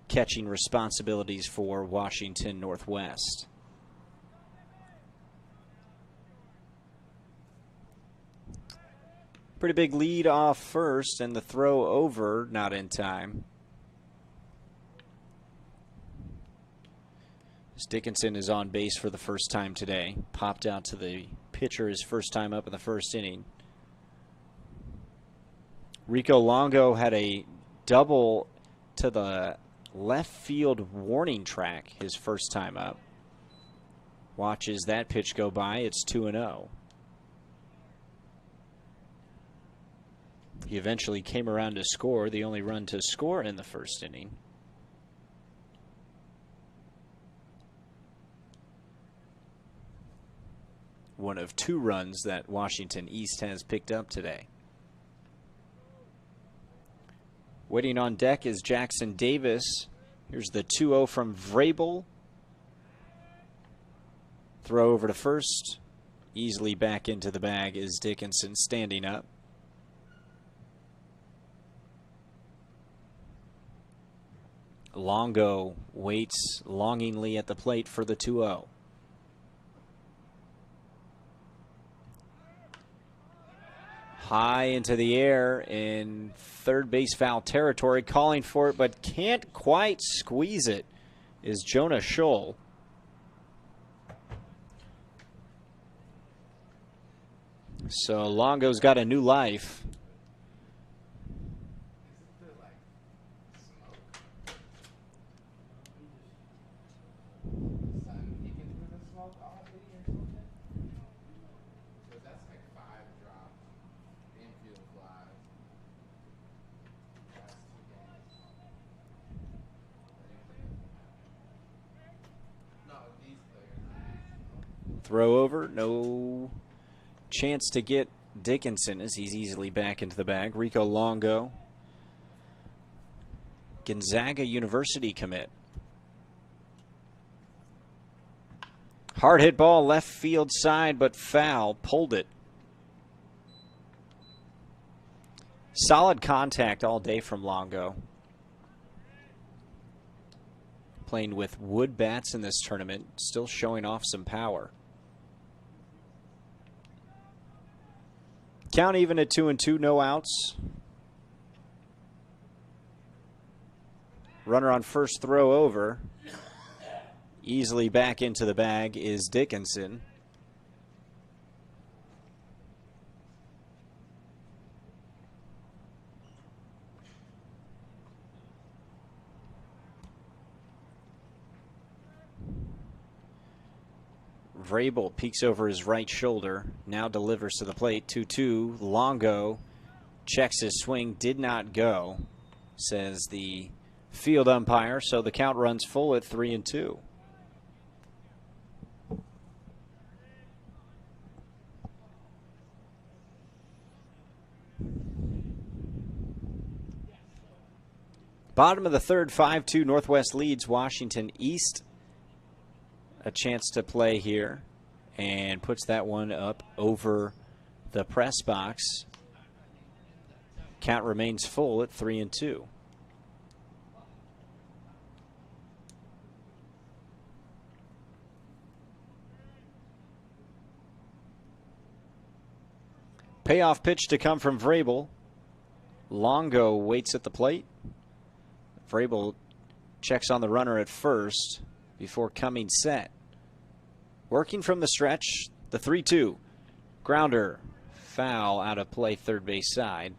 catching responsibilities for Washington Northwest. Pretty big lead off first, and the throw over, not in time. As Dickinson is on base for the first time today. Popped out to the pitcher his first time up in the first inning. Rico Longo had a double to the left field warning track his first time up. Watches that pitch go by. It's 2-0. He eventually came around to score, the only run to score in the first inning. One of two runs that Washington East has picked up today. Waiting on deck is Jackson Davis. Here's the 2-0 from Vrabel. Throw over to first. Easily back into the bag is Dickinson standing up. Longo waits longingly at the plate for the 2-0. High into the air in third base foul territory, calling for it but can't quite squeeze it, is Jonah Scholl. So Longo's got a new life. Throw over, no chance to get Dickinson as he's easily back into the bag. Rico Longo, Gonzaga University commit. Hard hit ball left field side, but foul, pulled it. Solid contact all day from Longo. playing with wood bats in this tournament, still showing off some power. Count even at 2-2, no outs. Runner on first, throw over. Easily back into the bag is Dickinson. Vrabel peeks over his right shoulder, now delivers to the plate. 2-2. Longo checks his swing, did not go, says the field umpire. So the count runs full at 3-2. Bottom of the third, 5-2. Northwest leads Washington East. A chance to play here, and puts that one up over the press box. Count remains full at 3-2. Payoff pitch to come from Vrabel. Longo waits at the plate. Vrabel checks on the runner at first before coming set. Working from the stretch, the 3-2. Grounder, foul out of play, third base side.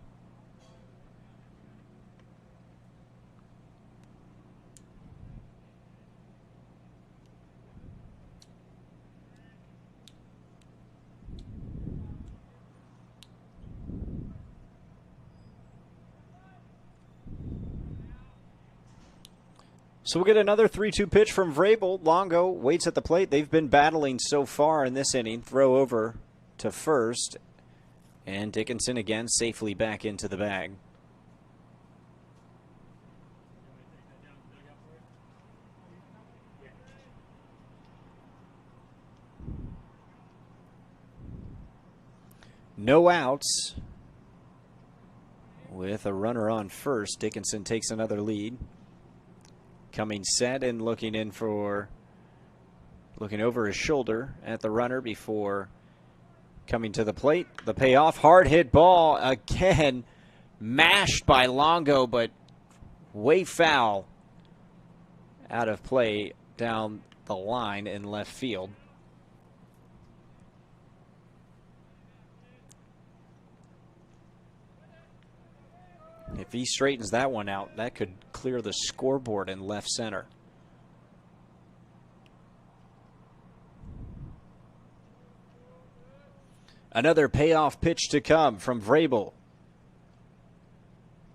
So we'll get another 3-2 pitch from Vrabel. Longo waits at the plate. They've been battling so far in this inning. Throw over to first. And Dickinson again safely back into the bag. No outs. With a runner on first, Dickinson takes another lead. Coming set and looking over his shoulder at the runner before coming to the plate. The payoff, hard hit ball again, mashed by Longo, but way foul out of play down the line in left field. If he straightens that one out, that could clear the scoreboard in left center. Another payoff pitch to come from Vrabel.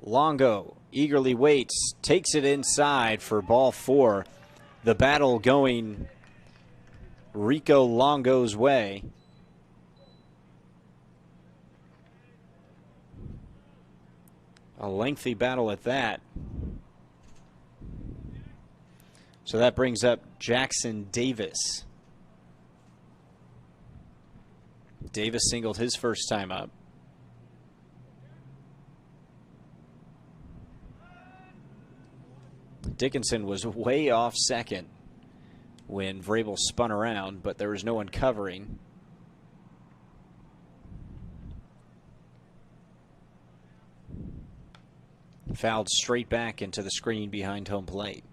Longo eagerly waits, takes it inside for ball 4. The battle going Rico Longo's way. A lengthy battle at that. So that brings up Jackson Davis. Davis singled his first time up. Dickinson was way off second when Vrabel spun around, but there was no one covering. Fouled straight back into the screen behind home plate.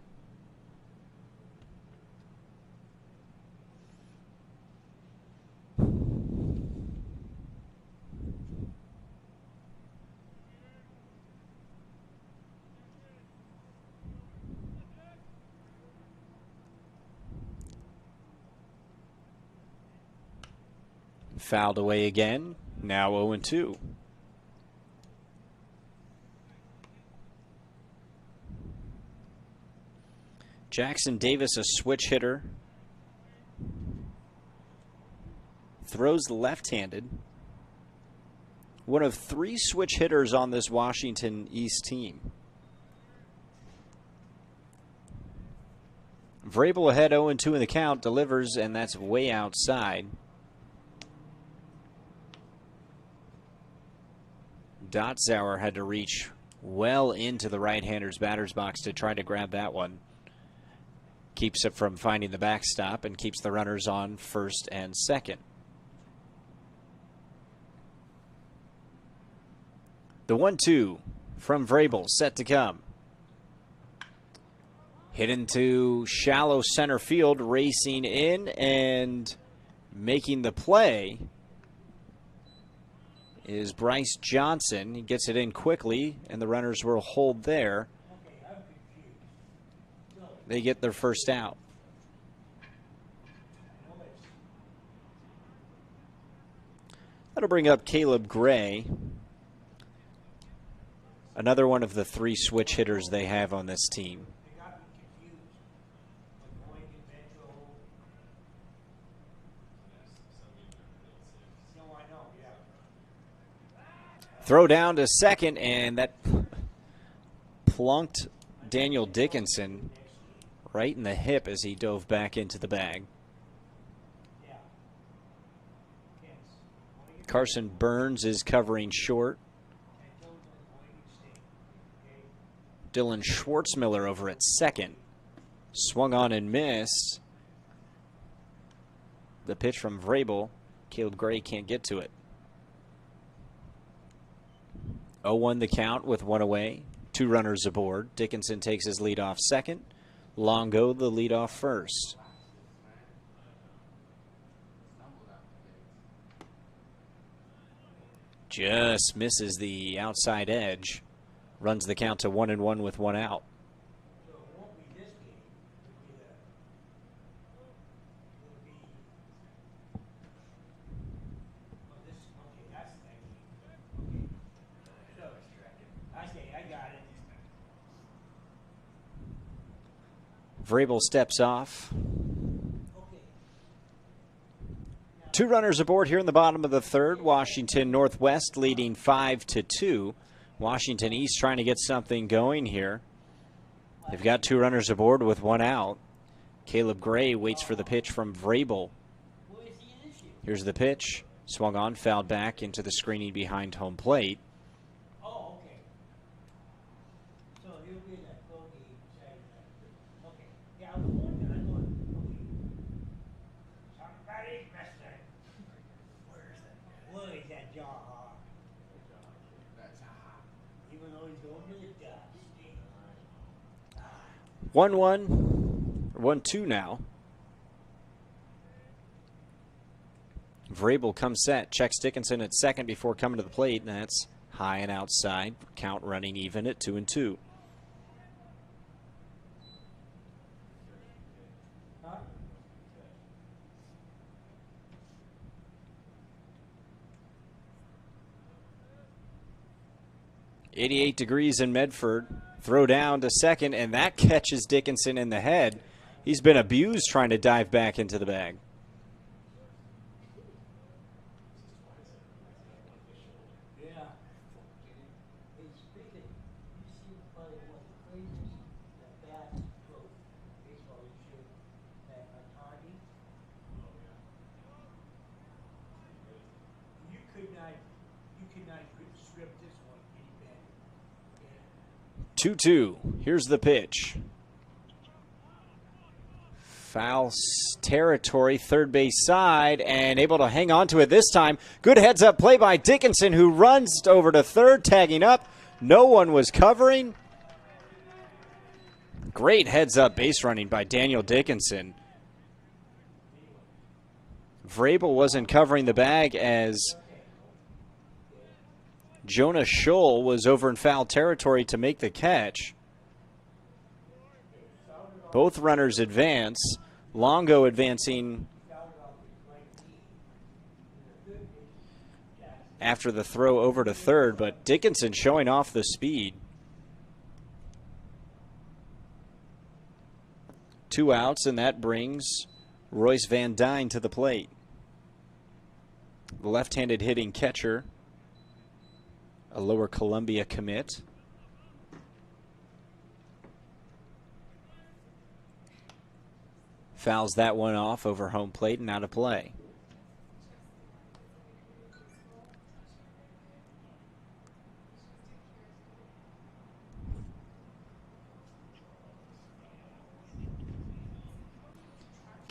Fouled away again. Now 0-2. Jackson Davis, a switch hitter. Throws left-handed. One of 3 switch hitters on this Washington East team. Vrabel ahead 0-2 in the count, delivers, and that's way outside. Dotzauer had to reach well into the right-hander's batter's box to try to grab that one. keeps it from finding the backstop and keeps the runners on first and second. The 1-2 from Vrabel set to come. Hit into shallow center field, racing in and making the play is Bryce Johnson. He gets it in quickly, and the runners will hold there. They get their first out. That'll bring up Caleb Gray, another one of the 3 switch hitters they have on this team. Throw down to second, and that plunked Daniel Dickinson right in the hip as he dove back into the bag. Carson Burns is covering short. Dylan Schwartzmiller over at second. Swung on and missed. The pitch from Vrabel. Caleb Gray can't get to it. 0-1 the count with 1 away. 2 runners aboard. Dickinson takes his lead off second. Longo the lead off first. Just misses the outside edge. Runs the count to 1-1 with 1 out. Vrabel steps off. 2 runners aboard here in the bottom of the third. Washington Northwest leading 5-2. Washington East trying to get something going here. They've got 2 runners aboard with 1 out. Caleb Gray waits for the pitch from Vrabel. Here's the pitch. Swung on, fouled back into the screening behind home plate. One 1-2 now. Vrabel comes set, checks Dickinson at second before coming to the plate, and that's high and outside. Count running even at 2-2. .88 degrees in Medford. Throw down to second, and that catches Dickinson in the head. He's been abused trying to dive back into the bag. You could not script this one any better. 2-2. Here's the pitch. Foul territory, third base side, and able to hang on to it this time. Good heads-up play by Dickinson, who runs over to third, tagging up. No one was covering. Great heads-up base running by Daniel Dickinson. Vrabel wasn't covering the bag as Jonah Scholl was over in foul territory to make the catch. Both runners advance. Longo advancing after the throw over to third, but Dickinson showing off the speed. 2 outs, and that brings Royce Van Dyne to the plate. The left-handed hitting catcher, a Lower Columbia commit. Fouls that one off over home plate and out of play.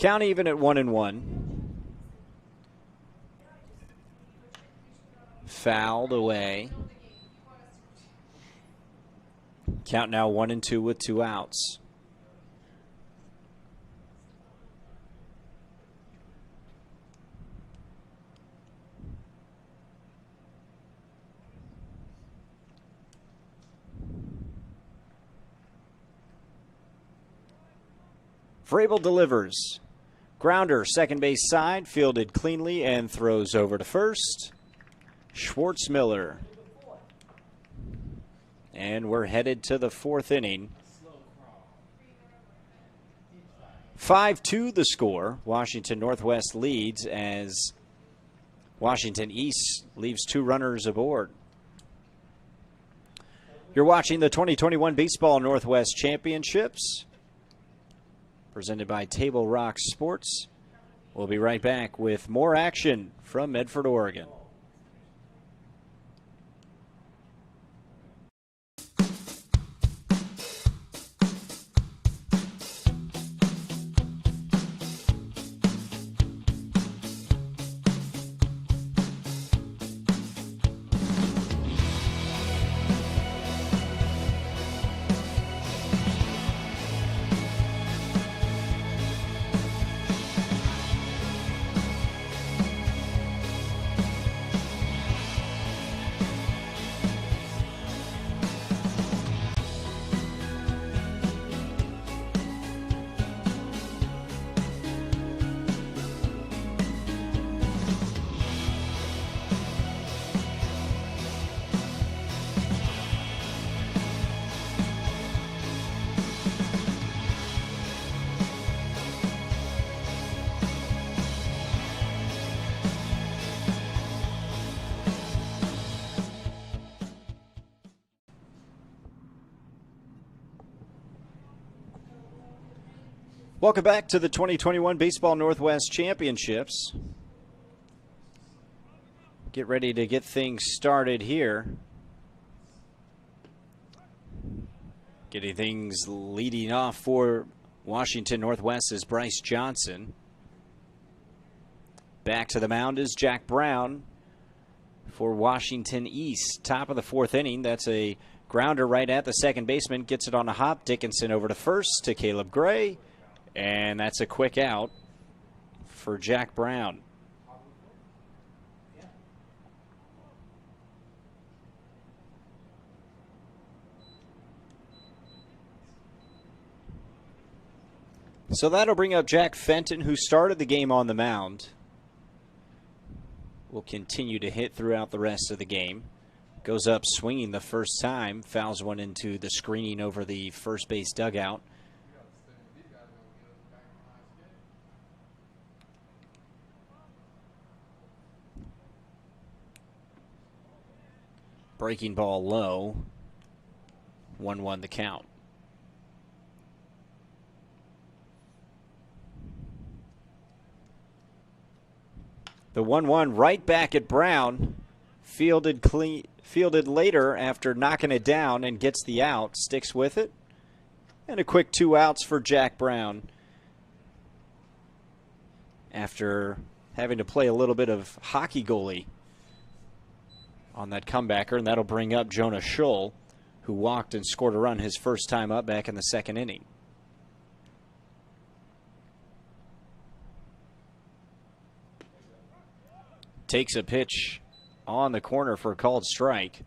Count even at 1-1. Fouled away. Count now 1-2 with 2 outs. Vrabel delivers. Grounder, second base side, fielded cleanly and throws over to first. Schwartzmiller. And we're headed to the 4th inning. 5-2 the score. Washington Northwest leads as Washington East leaves 2 runners aboard. You're watching the 2021 Baseball Northwest Championships, presented by Table Rock Sports. We'll be right back with more action from Medford, Oregon. Welcome back to the 2021 Baseball Northwest Championships. Get ready to get things started here. Getting things leading off for Washington Northwest is Bryce Johnson. Back to the mound is Jack Brown for Washington East. Top of the 4th inning. That's a grounder right at the second baseman. Gets it on a hop. Dickinson over to first to Caleb Gray. And that's a quick out for Jack Brown. So that'll bring up Jack Fenton, who started the game on the mound. Will continue to hit throughout the rest of the game. Goes up swinging the first time. Fouls one into the screening over the first base dugout. Breaking ball low. 1-1 the count. The 1-1 right back at Brown. Fielded later after knocking it down and gets the out. Sticks with it. And a quick 2 outs for Jack Brown after having to play a little bit of hockey goalie on that comebacker, and that'll bring up Jonah Schull, who walked and scored a run his first time up back in the 2nd inning. Takes a pitch on the corner for a called strike.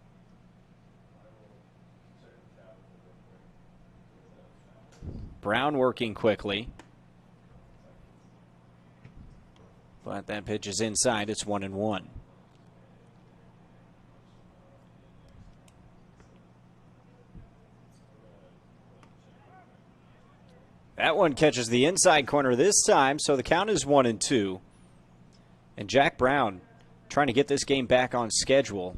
Brown working quickly, but that pitch is inside. It's 1-1. That one catches the inside corner this time, so the count is 1-2. And Jack Brown trying to get this game back on schedule,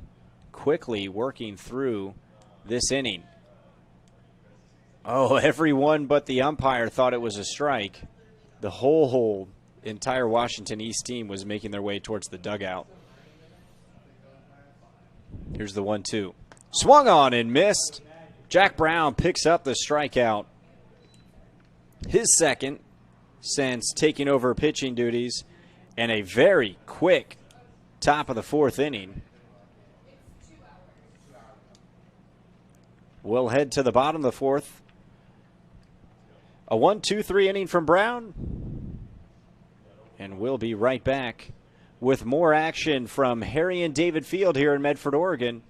quickly working through this inning. Oh, everyone but the umpire thought it was a strike. The whole entire Washington East team was making their way towards the dugout. Here's the 1-2. Swung on and missed. Jack Brown picks up the strikeout. His second, since taking over pitching duties, and a very quick top of the fourth inning. We'll head to the bottom of the fourth. A 1-2-3 inning from Brown. And we'll be right back with more action from Harry and David Field here in Medford, Oregon,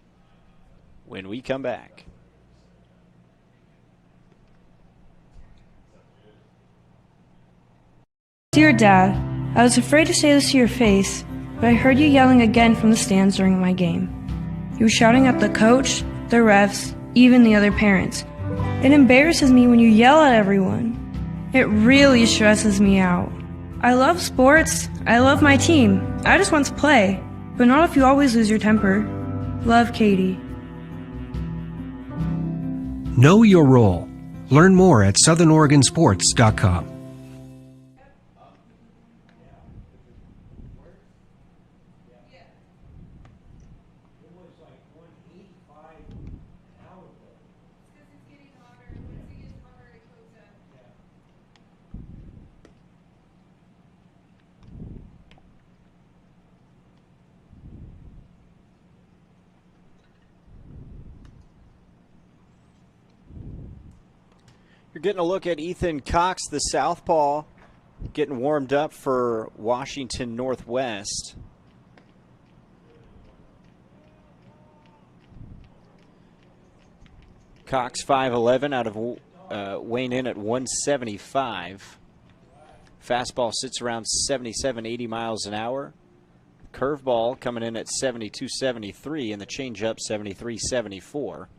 when we come back. Dear Dad, I was afraid to say this to your face, but I heard you yelling again from the stands during my game. You were shouting at the coach, the refs, even the other parents. It embarrasses me when you yell at everyone. It really stresses me out. I love sports. I love my team. I just want to play, but not if you always lose your temper. Love, Katie. Know your role. Learn more at southernoregonsports.com. You're getting a look at Ethan Cox, the southpaw, getting warmed up for Washington Northwest. Cox 5'11", out of weighing in at 175. Fastball sits around 77, 80 miles an hour. Curveball coming in at 72, 73, and the changeup 73, 74.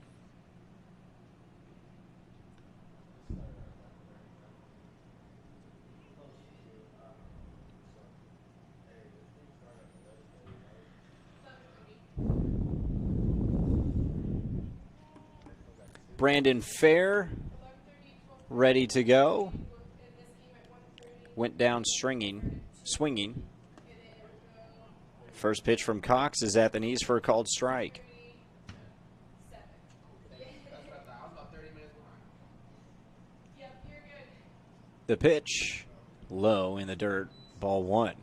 Brandon Fair, ready to go. Went down swinging. First pitch from Cox is at the knees for a called strike. The pitch, low in the dirt, ball one.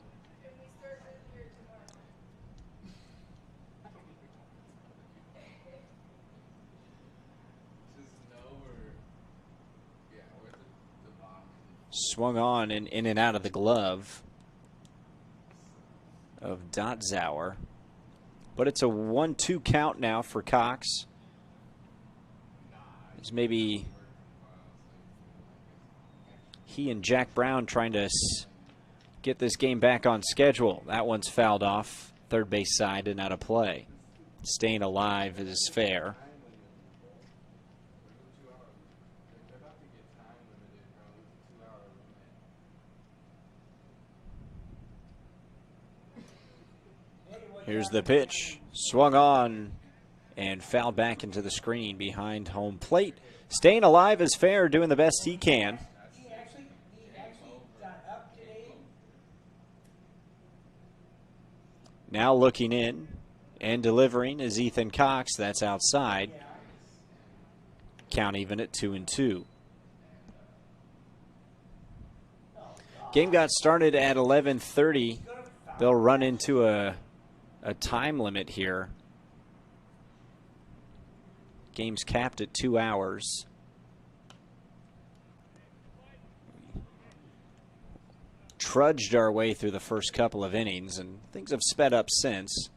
Swung on and in and out of the glove of Dotzauer. But it's a 1-2 count now for Cox. It's maybe he and Jack Brown trying to get this game back on schedule. That one's fouled off third base side and out of play. Staying alive is fair. Here's the pitch. Swung on and fouled back into the screen behind home plate. Staying alive is fair, doing the best he can. Now looking in and delivering is Ethan Cox. That's outside. Count even at 2-2. Game got started at 11:30. They'll run into a time limit here. Game's capped at 2 hours. Trudged our way through the first couple of innings, and things have sped up since.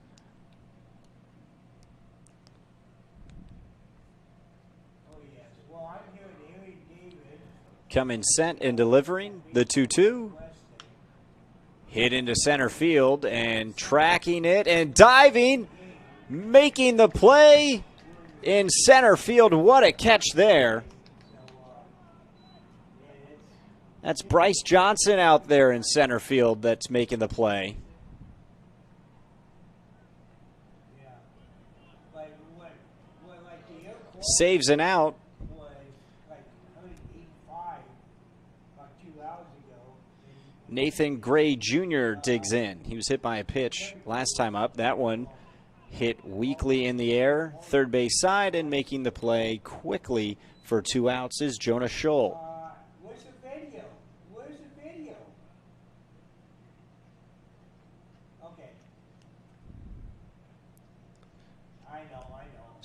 Coming sent and delivering the 2-2. Hit into center field and tracking it and diving, making the play in center field. What a catch there. That's Bryce Johnson out there in center field that's making the play. Saves an out. Nathan Gray Jr. digs in. He was hit by a pitch last time up. That one hit weakly in the air, third base side, and making the play quickly for 2 outs is Jonah Scholl. Where's the video? Where's the video?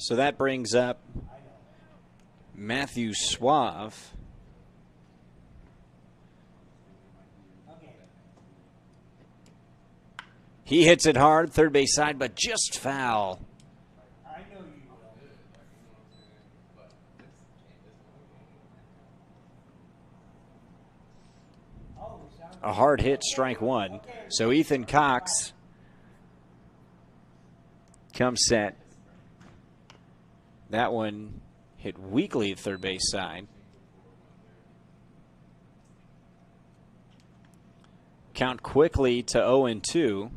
So that brings up Matthew Suave. He hits it hard, third base side, but just foul. A hard hit, strike one. So Ethan Cox comes set. That one hit weakly at third base side. Count quickly to 0-2.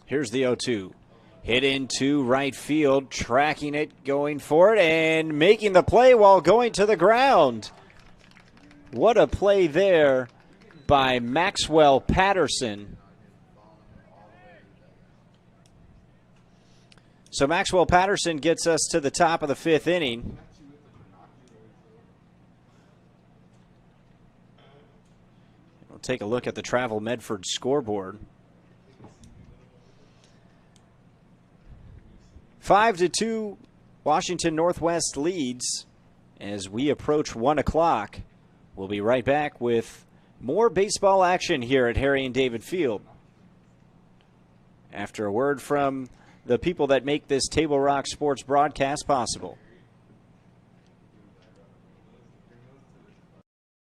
Here's the 0-2. Hit into right field, tracking it, going for it, and making the play while going to the ground. What a play there by Maxwell Patterson. So Maxwell Patterson gets us to the top of the fifth inning. We'll take a look at the Travel Medford scoreboard. 5-2, Washington Northwest leads as we approach 1 o'clock. We'll be right back with more baseball action here at Harry and David Field. After a word from the people that make this Table Rock Sports broadcast possible.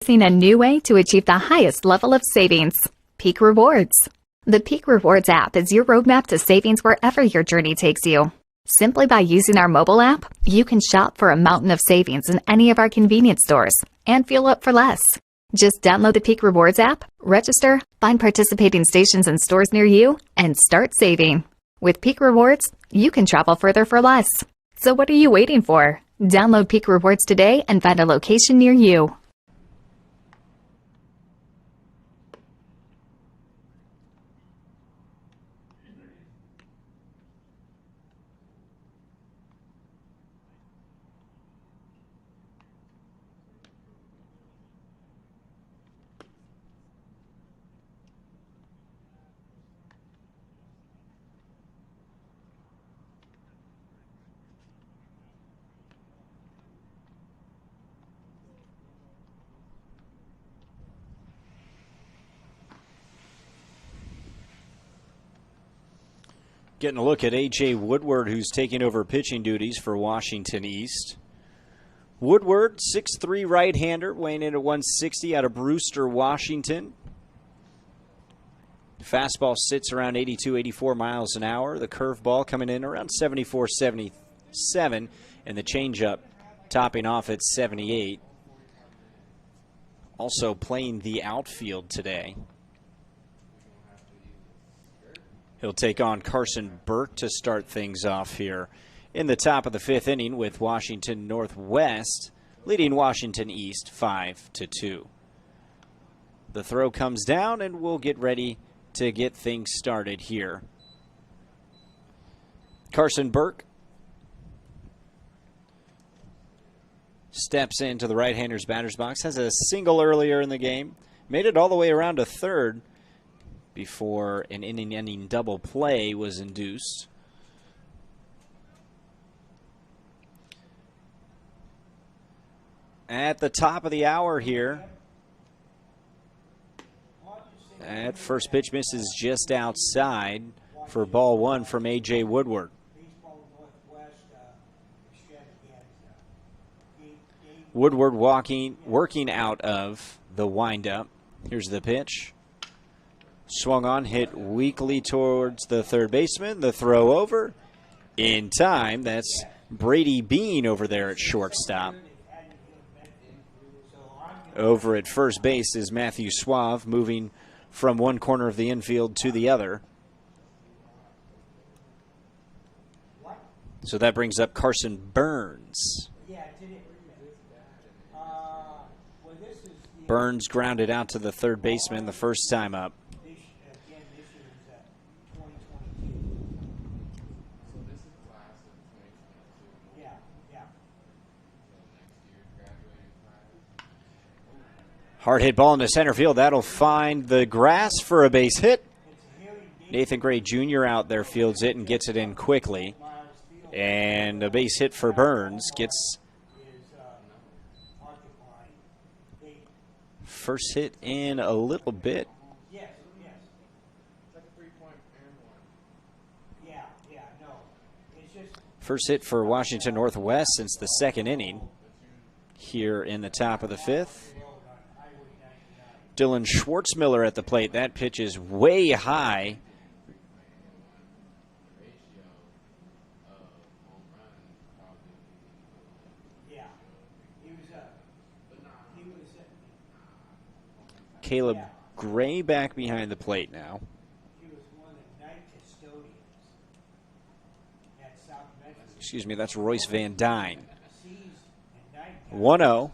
Seen a new way to achieve the highest level of savings. Peak Rewards. The Peak Rewards app is your roadmap to savings wherever your journey takes you. Simply by using our mobile app, you can shop for a mountain of savings in any of our convenience stores and fuel up for less. Just download the Peak Rewards app, register, find participating stations and stores near you, and start saving. With Peak Rewards, you can travel further for less. So what are you waiting for? Download Peak Rewards today and find a location near you. Getting a look at A.J. Woodward, who's taking over pitching duties for Washington East. Woodward, 6'3" right-hander, weighing in at 160 out of Brewster, Washington. Fastball sits around 82, 84 miles an hour. The curveball coming in around 74, 77. And the changeup topping off at 78. Also playing the outfield today. He'll take on Carson Burke to start things off here in the top of the fifth inning with Washington Northwest leading Washington East 5-2. The throw comes down and we'll get ready to get things started here. Carson Burke steps into the right-hander's batter's box, has a single earlier in the game, made it all the way around to third before an inning-ending double play was induced. At the top of the hour here, that first pitch misses just outside for ball one from A.J. Woodward. Woodward working out of the windup. Here's the pitch. Swung on, hit weakly towards the third baseman. The throw over in time. That's Brady Bean over there at shortstop. Over at first base is Matthew Suave, moving from one corner of the infield to the other. So that brings up Carson Burns. Burns grounded out to the third baseman the first time up. Hard hit ball into center field. That'll find the grass for a base hit. Nathan Gray Jr. out there fields it and gets it in quickly. And a base hit for Burns gets first hit in a little bit. First hit for Washington Northwest since the second inning here in the top of the fifth. Dylan Schwartzmiller at the plate. That pitch is way high. Caleb Gray back behind the plate now. Excuse me, that's Royce Van Dyne. 1-0.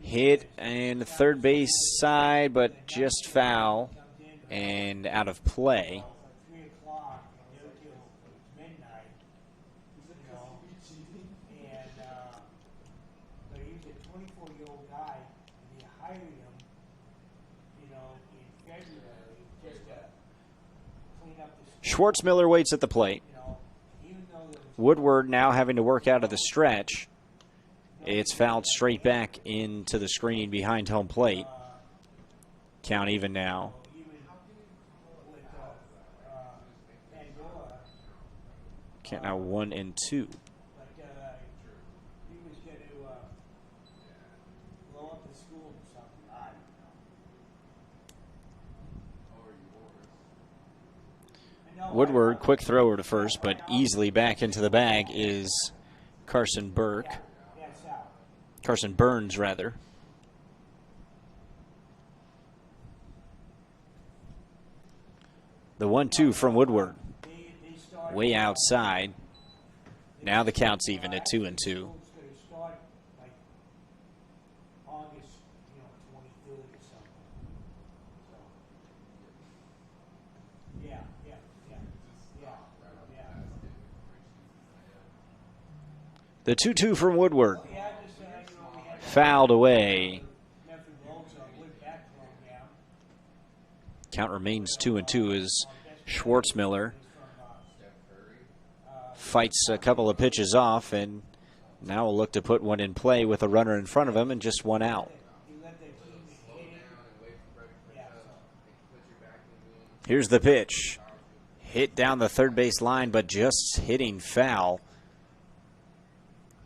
Hit in the third base side, but just foul and out of play. Schwartzmiller waits at the plate. Woodward now having to work out of the stretch. It's fouled straight back into the screen behind home plate. Count even now. Count now 1-2. Woodward, quick thrower to first, but easily back into the bag is Carson Burns, rather. The 1-2 from Woodward. Way outside. Now the count's even at 2-2. The 2-2 from Woodward. Fouled away. Count remains 2-2 as Schwartzmiller fights a couple of pitches off and now will look to put one in play with a runner in front of him and just one out. Here's the pitch. Hit down the third base line, but just hitting foul.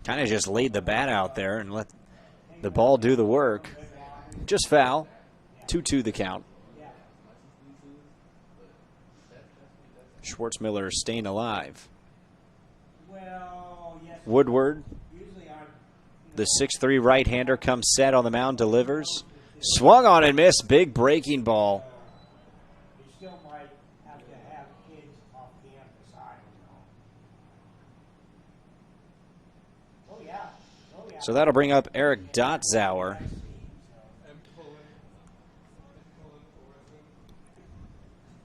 Kind of just laid the bat out there and let the ball do the work. Just foul. 2-2 the count. Schwartzmiller staying alive. Woodward, the 6'3" right-hander, comes set on the mound, delivers. Swung on and missed. Big breaking ball. So that'll bring up Eric Dotzauer.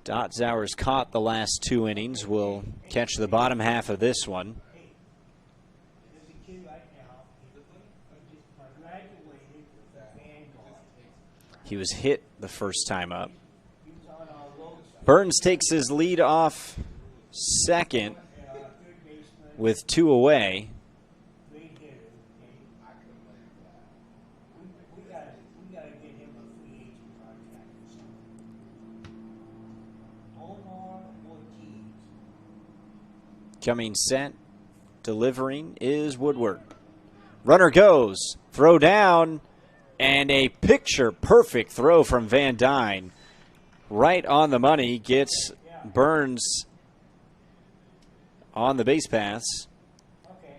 Dotzauer's caught the last 2 innings. Will catch the bottom half of this one. He was hit the first time up. Burns takes his lead off second with 2 away. Coming set, delivering is Woodward. Runner goes, throw down, and a picture-perfect throw from Van Dyne. Right on the money, gets Burns on the base paths.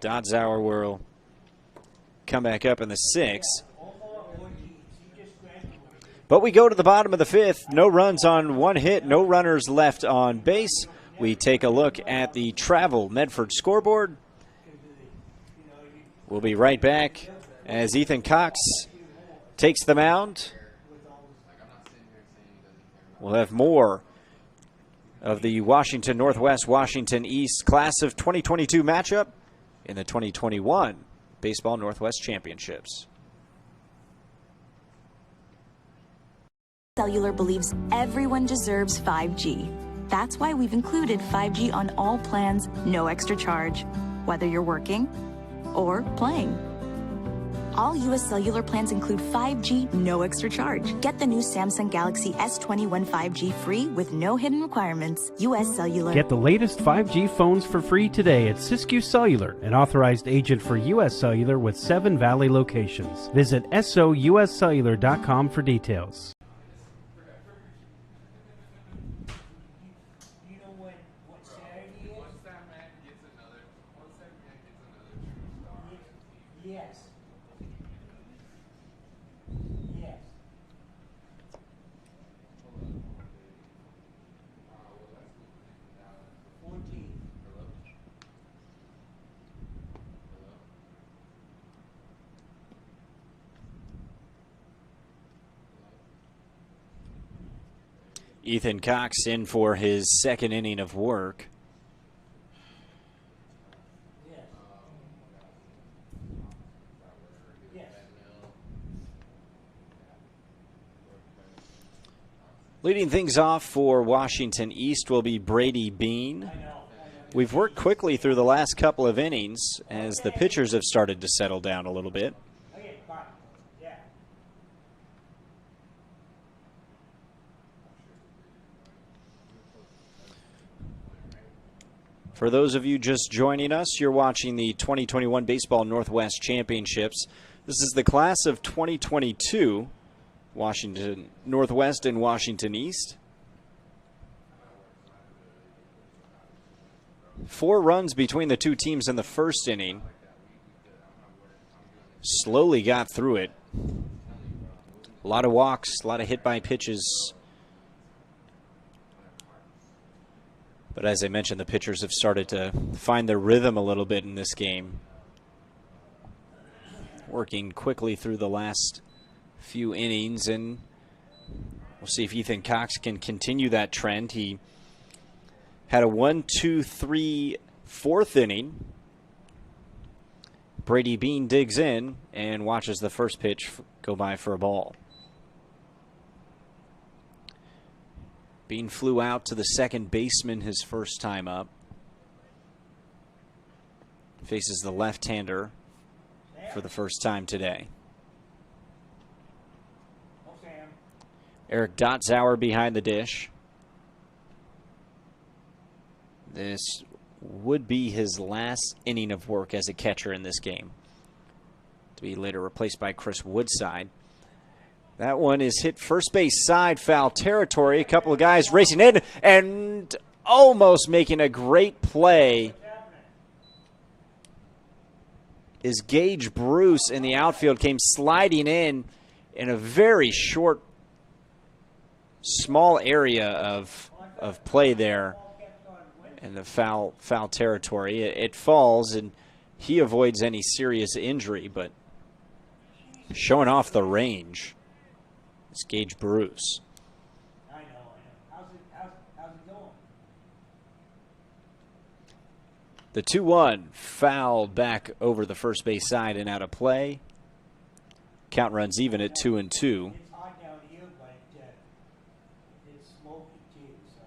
Dotzauer will come back up in the 6th. But we go to the bottom of the 5th. No runs on 1 hit, no runners left on base. We take a look at the Travel Medford scoreboard. We'll be right back as Ethan Cox takes the mound. We'll have more of the Washington Northwest, Washington East Class of 2022 matchup in the 2021 Baseball Northwest Championships. Cellular believes everyone deserves 5G. That's why we've included 5G on all plans, no extra charge, whether you're working or playing. All U.S. Cellular plans include 5G, no extra charge. Get the new Samsung Galaxy S21 5G free with no hidden requirements. U.S. Cellular. Get the latest 5G phones for free today at Siskiyou Cellular, an authorized agent for U.S. Cellular with 7 Valley locations. Visit souscellular.com for details. You know what Saturday is? Once that man gets another true star. Yes. Yes. Hello? 14. Ethan Cox in for his second inning of work. Yes. Yes. Leading things off for Washington East will be Brady Bean. We've worked quickly through the last couple of innings as the pitchers have started to settle down a little bit. Okay, fine. Yeah. For those of you just joining us, you're watching the 2021 Baseball Northwest Championships. This is the class of 2022, Washington Northwest and Washington East. 4 runs between the two teams in the first inning. Slowly got through it. A lot of walks, a lot of hit by pitches. But as I mentioned, the pitchers have started to find their rhythm a little bit in this game. Working quickly through the last few innings, and we'll see if Ethan Cox can continue that trend. He had a 1-2-3 fourth inning. Brady Bean digs in and watches the first pitch go by for a ball. Bean flew out to the second baseman his first time up. Faces the left-hander for the first time today. Eric Dotzauer behind the dish. This would be his last inning of work as a catcher in this game, to be later replaced by Chris Woodside. That one is hit first base side, foul territory. A couple of guys racing in and almost making a great play is Gage Bruce in the outfield. Came sliding in a very short, small area of play there in the foul territory. It falls, and he avoids any serious injury, but showing off the range. It's Gage Bruce. I know. How's it going? The 2-1 fouled back over the first base side and out of play. Count runs even at 2-2. It's hot down here, but it's smoky too, so.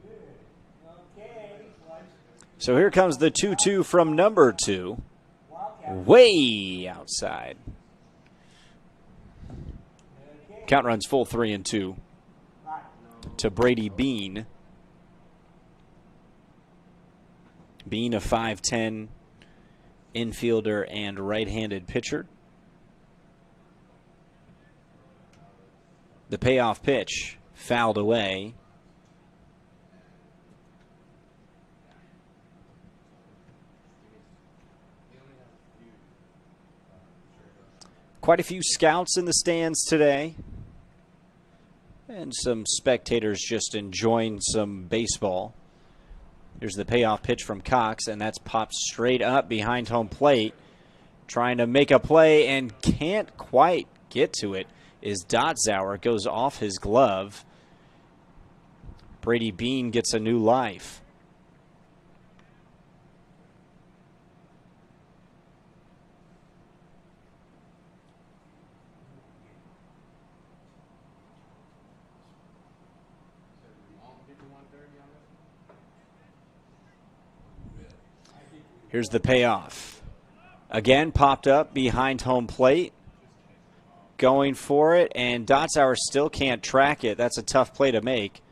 Good. Okay. So here comes the 2-2 from number 2. Way outside. Count runs full 3-2 to Brady Bean. Bean, a 5'10" infielder and right-handed pitcher. The payoff pitch fouled away. Quite a few scouts in the stands today, and some spectators just enjoying some baseball. Here's the payoff pitch from Cox, and that's popped straight up behind home plate. Trying to make a play and can't quite get to it is Dotzauer. Goes off his glove. Brady Bean gets a new life. Here's the payoff. Again, popped up behind home plate. Going for it, and Dotzauer still can't track it. That's a tough play to make.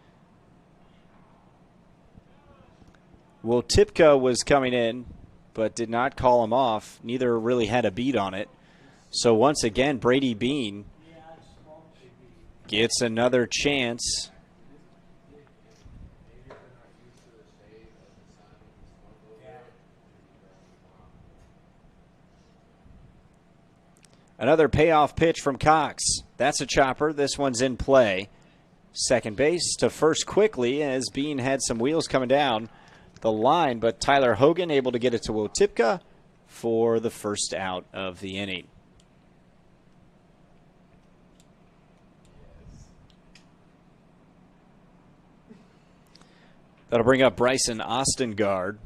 Wotipka was coming in, but did not call him off. Neither really had a beat on it. So once again, Brady Bean gets another chance. Another payoff pitch from Cox. That's a chopper. This one's in play. Second base to first quickly as Bean had some wheels coming down the line, but Tyler Hogan able to get it to Wotipka for the first out of the inning. That'll bring up Bryson Ostengard.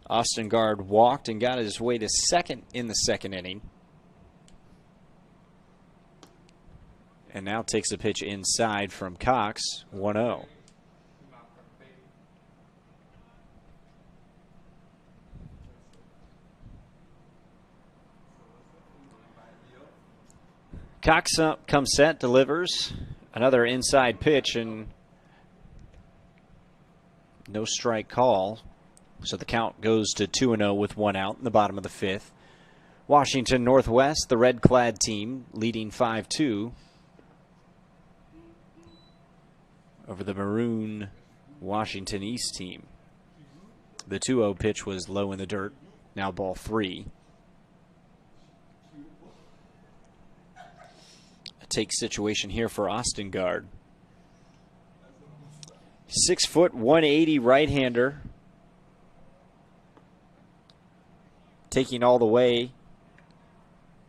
Ostengard walked and got his way to second in the second inning. And now takes a pitch inside from Cox, 1-0. Cox comes set, delivers another inside pitch, and no strike call. So the count goes to 2-0 with one out in the bottom of the fifth. Washington Northwest, the red-clad team, leading 5-2 over the maroon Washington East team. The 2-0 pitch was low in the dirt, now ball 3. A take situation here for Ostengard. 6 foot, 180 right-hander. Taking all the way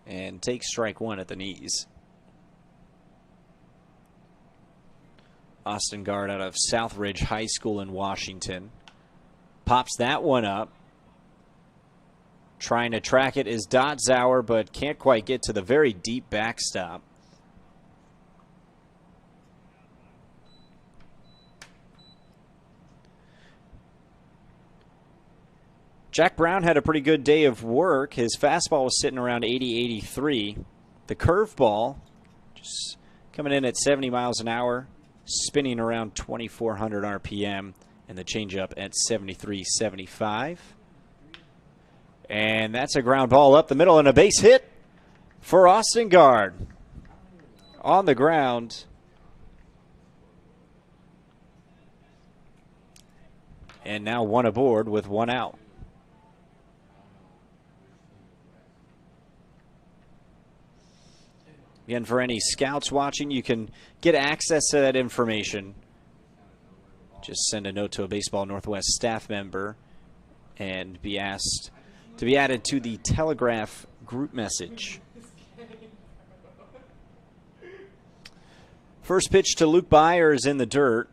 and takes strike one at the knees. Ostengard out of Southridge High School in Washington. Pops that one up. Trying to track it is Dotzauer, but can't quite get to the very deep backstop. Jack Brown had a pretty good day of work. His fastball was sitting around 80-83. The curveball just coming in at 70 miles an hour, spinning around 2,400 RPM, and the changeup at 73-75. And that's a ground ball up the middle and a base hit for Ostengard. On the ground. And now one aboard with one out. Again, for any scouts watching, you can get access to that information. Just send a note to a Baseball Northwest staff member and be asked to be added to the Telegraph group message. First pitch to Luke Byers in the dirt.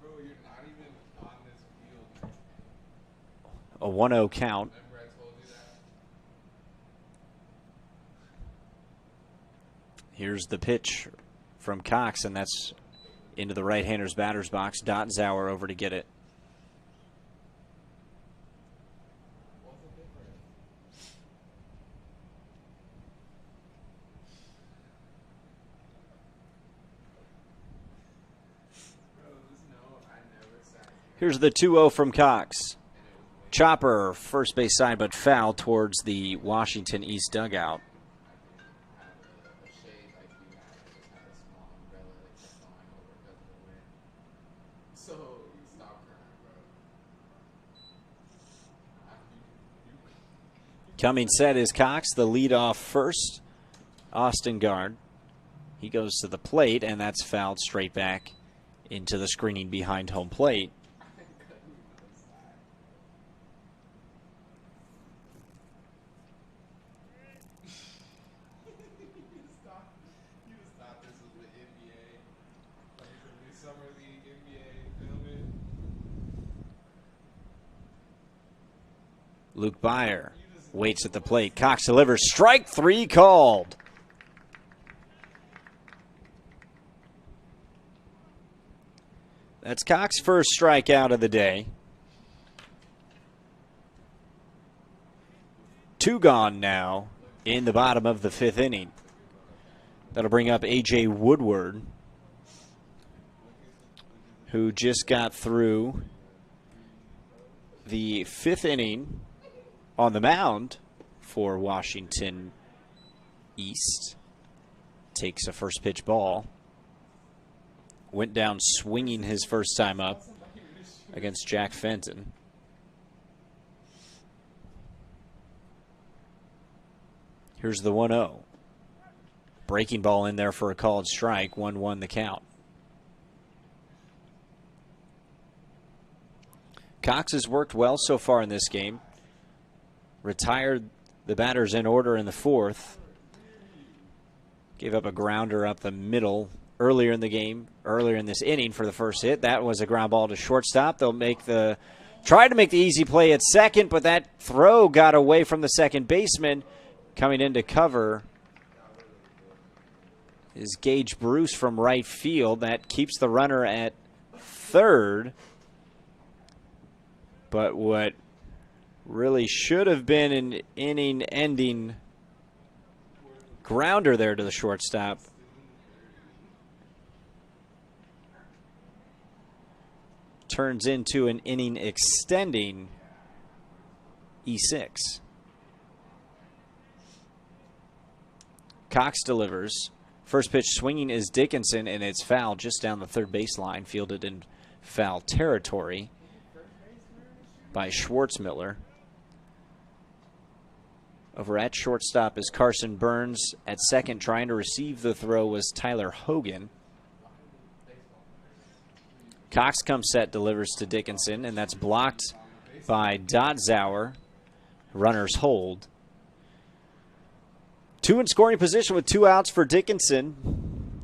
Bro, you're not even on this field. A 1-0 count. Remember I told you that? Here's the pitch from Cox, and that's into the right-hander's batter's box. Dotzauer over to get it. Here's the 2-0 from Cox. Chopper, first base side, but foul towards the Washington East dugout. Coming set is Cox, the leadoff first. Ostengard. He goes to the plate, and that's fouled straight back into the screening behind home plate. Luke Byer waits at the plate. Cox delivers. Strike 3 called. That's Cox's first strikeout of the day. 2 gone now in the bottom of the 5th inning. That'll bring up A.J. Woodward, who just got through the 5th inning on the mound for Washington East. Takes a first pitch ball. Went down swinging his first time up against Jack Fenton. Here's the 1-0. Breaking ball in there for a called strike. 1-1 the count. Cox has worked well so far in this game. Retired the batters in order in the 4th. Gave up a grounder up the middle earlier in the game, earlier in this inning for the first hit. That was a ground ball to shortstop. They'll try to make the easy play at second, but that throw got away from the second baseman. Coming in to cover is Gage Bruce from right field. That keeps the runner at third. But what really should have been an inning-ending grounder there to the shortstop turns into an inning-extending E6. Cox delivers. First pitch swinging is Dickinson, and it's foul just down the third baseline, fielded in foul territory by Schwartzmiller. Over at shortstop is Carson Burns. At second, trying to receive the throw was Tyler Hogan. Cox comes set, delivers to Dickinson, and that's blocked by Dotzauer. Runners hold. 2 in scoring position with 2 outs for Dickinson.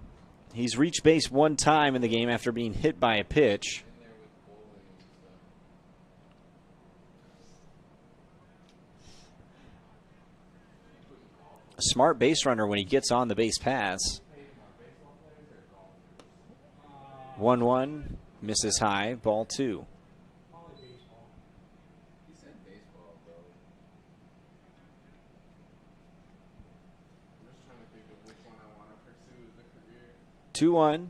He's reached base 1 time in the game after being hit by a pitch. A smart base runner when he gets on the base paths. 1-1, misses high, ball 2. He said baseball, bro. I'm just trying to think of which one I want to pursue as a career. 2-1.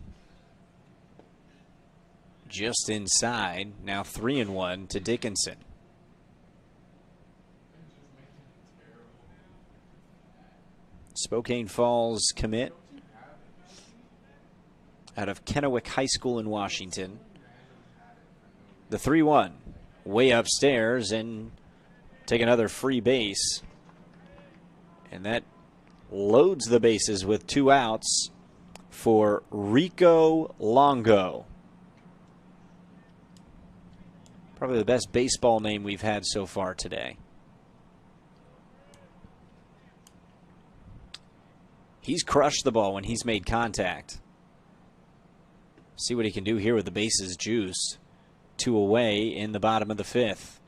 Just inside. Now 3-1 to Dickinson. Spokane Falls commit out of Kennewick High School in Washington. The 3-1 way upstairs and take another free base. And that loads the bases with 2 outs for Rico Longo. Probably the best baseball name we've had so far today. He's crushed the ball when he's made contact. See what he can do here with the bases juiced. 2 away in the bottom of the 5th.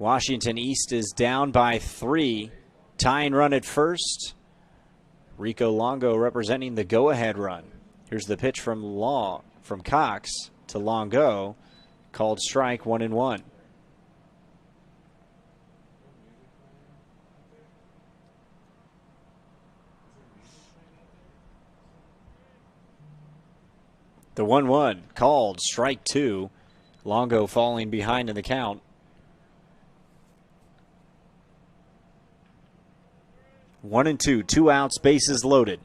Washington East is down by 3. Tying run at first. Rico Longo representing the go-ahead run. Here's the pitch from Cox to Longo. Called strike, 1-1. The 1-1 called strike 2. Longo falling behind in the count. 1-2, 2 outs, bases loaded.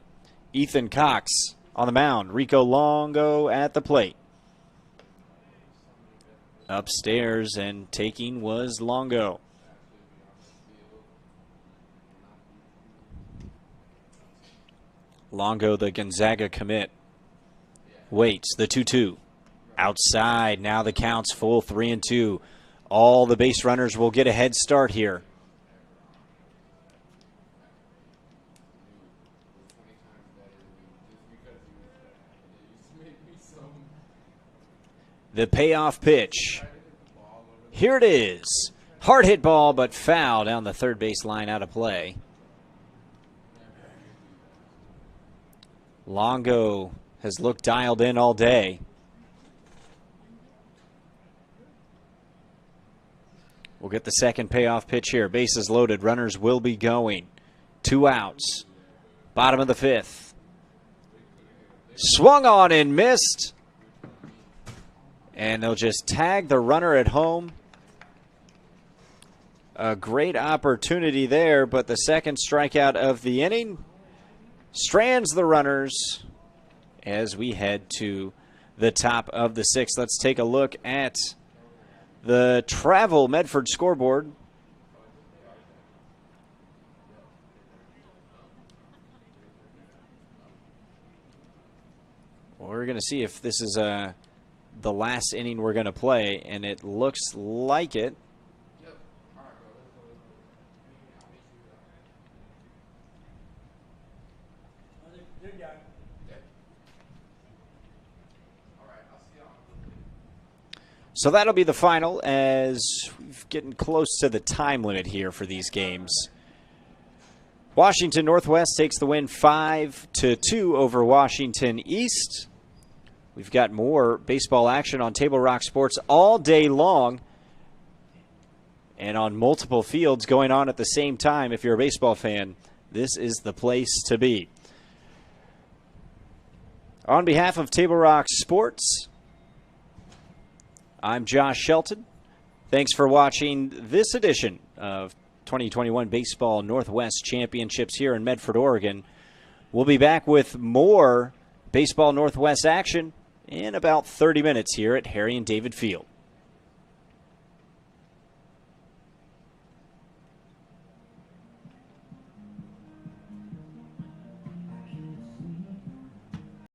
Ethan Cox on the mound. Rico Longo at the plate. Upstairs and taking was Longo. Longo, the Gonzaga commit. Waits, the 2-2. Outside, now the count's full, 3-2. All the base runners will get a head start here. The payoff pitch. Here it is. Hard hit ball, but foul down the third base line, out of play. Longo has looked dialed in all day. We'll get the second payoff pitch here. Bases loaded. Runners will be going. 2 outs. Bottom of the 5th. Swung on and missed. And they'll just tag the runner at home. A great opportunity there, but the second strikeout of the inning strands the runners as we head to the top of the 6th. Let's take a look at the Travel Medford scoreboard. We're going to see if this is the last inning we're going to play, and it looks like it. So that'll be the final, as we're getting close to the time limit here for these games. Washington Northwest takes the win 5-2 over Washington East. We've got more baseball action on Table Rock Sports all day long and on multiple fields going on at the same time. If you're a baseball fan, this is the place to be. On behalf of Table Rock Sports, I'm Josh Shelton. Thanks for watching this edition of 2021 Baseball Northwest Championships here in Medford, Oregon. We'll be back with more Baseball Northwest action in about 30 minutes here at Harry and David Field.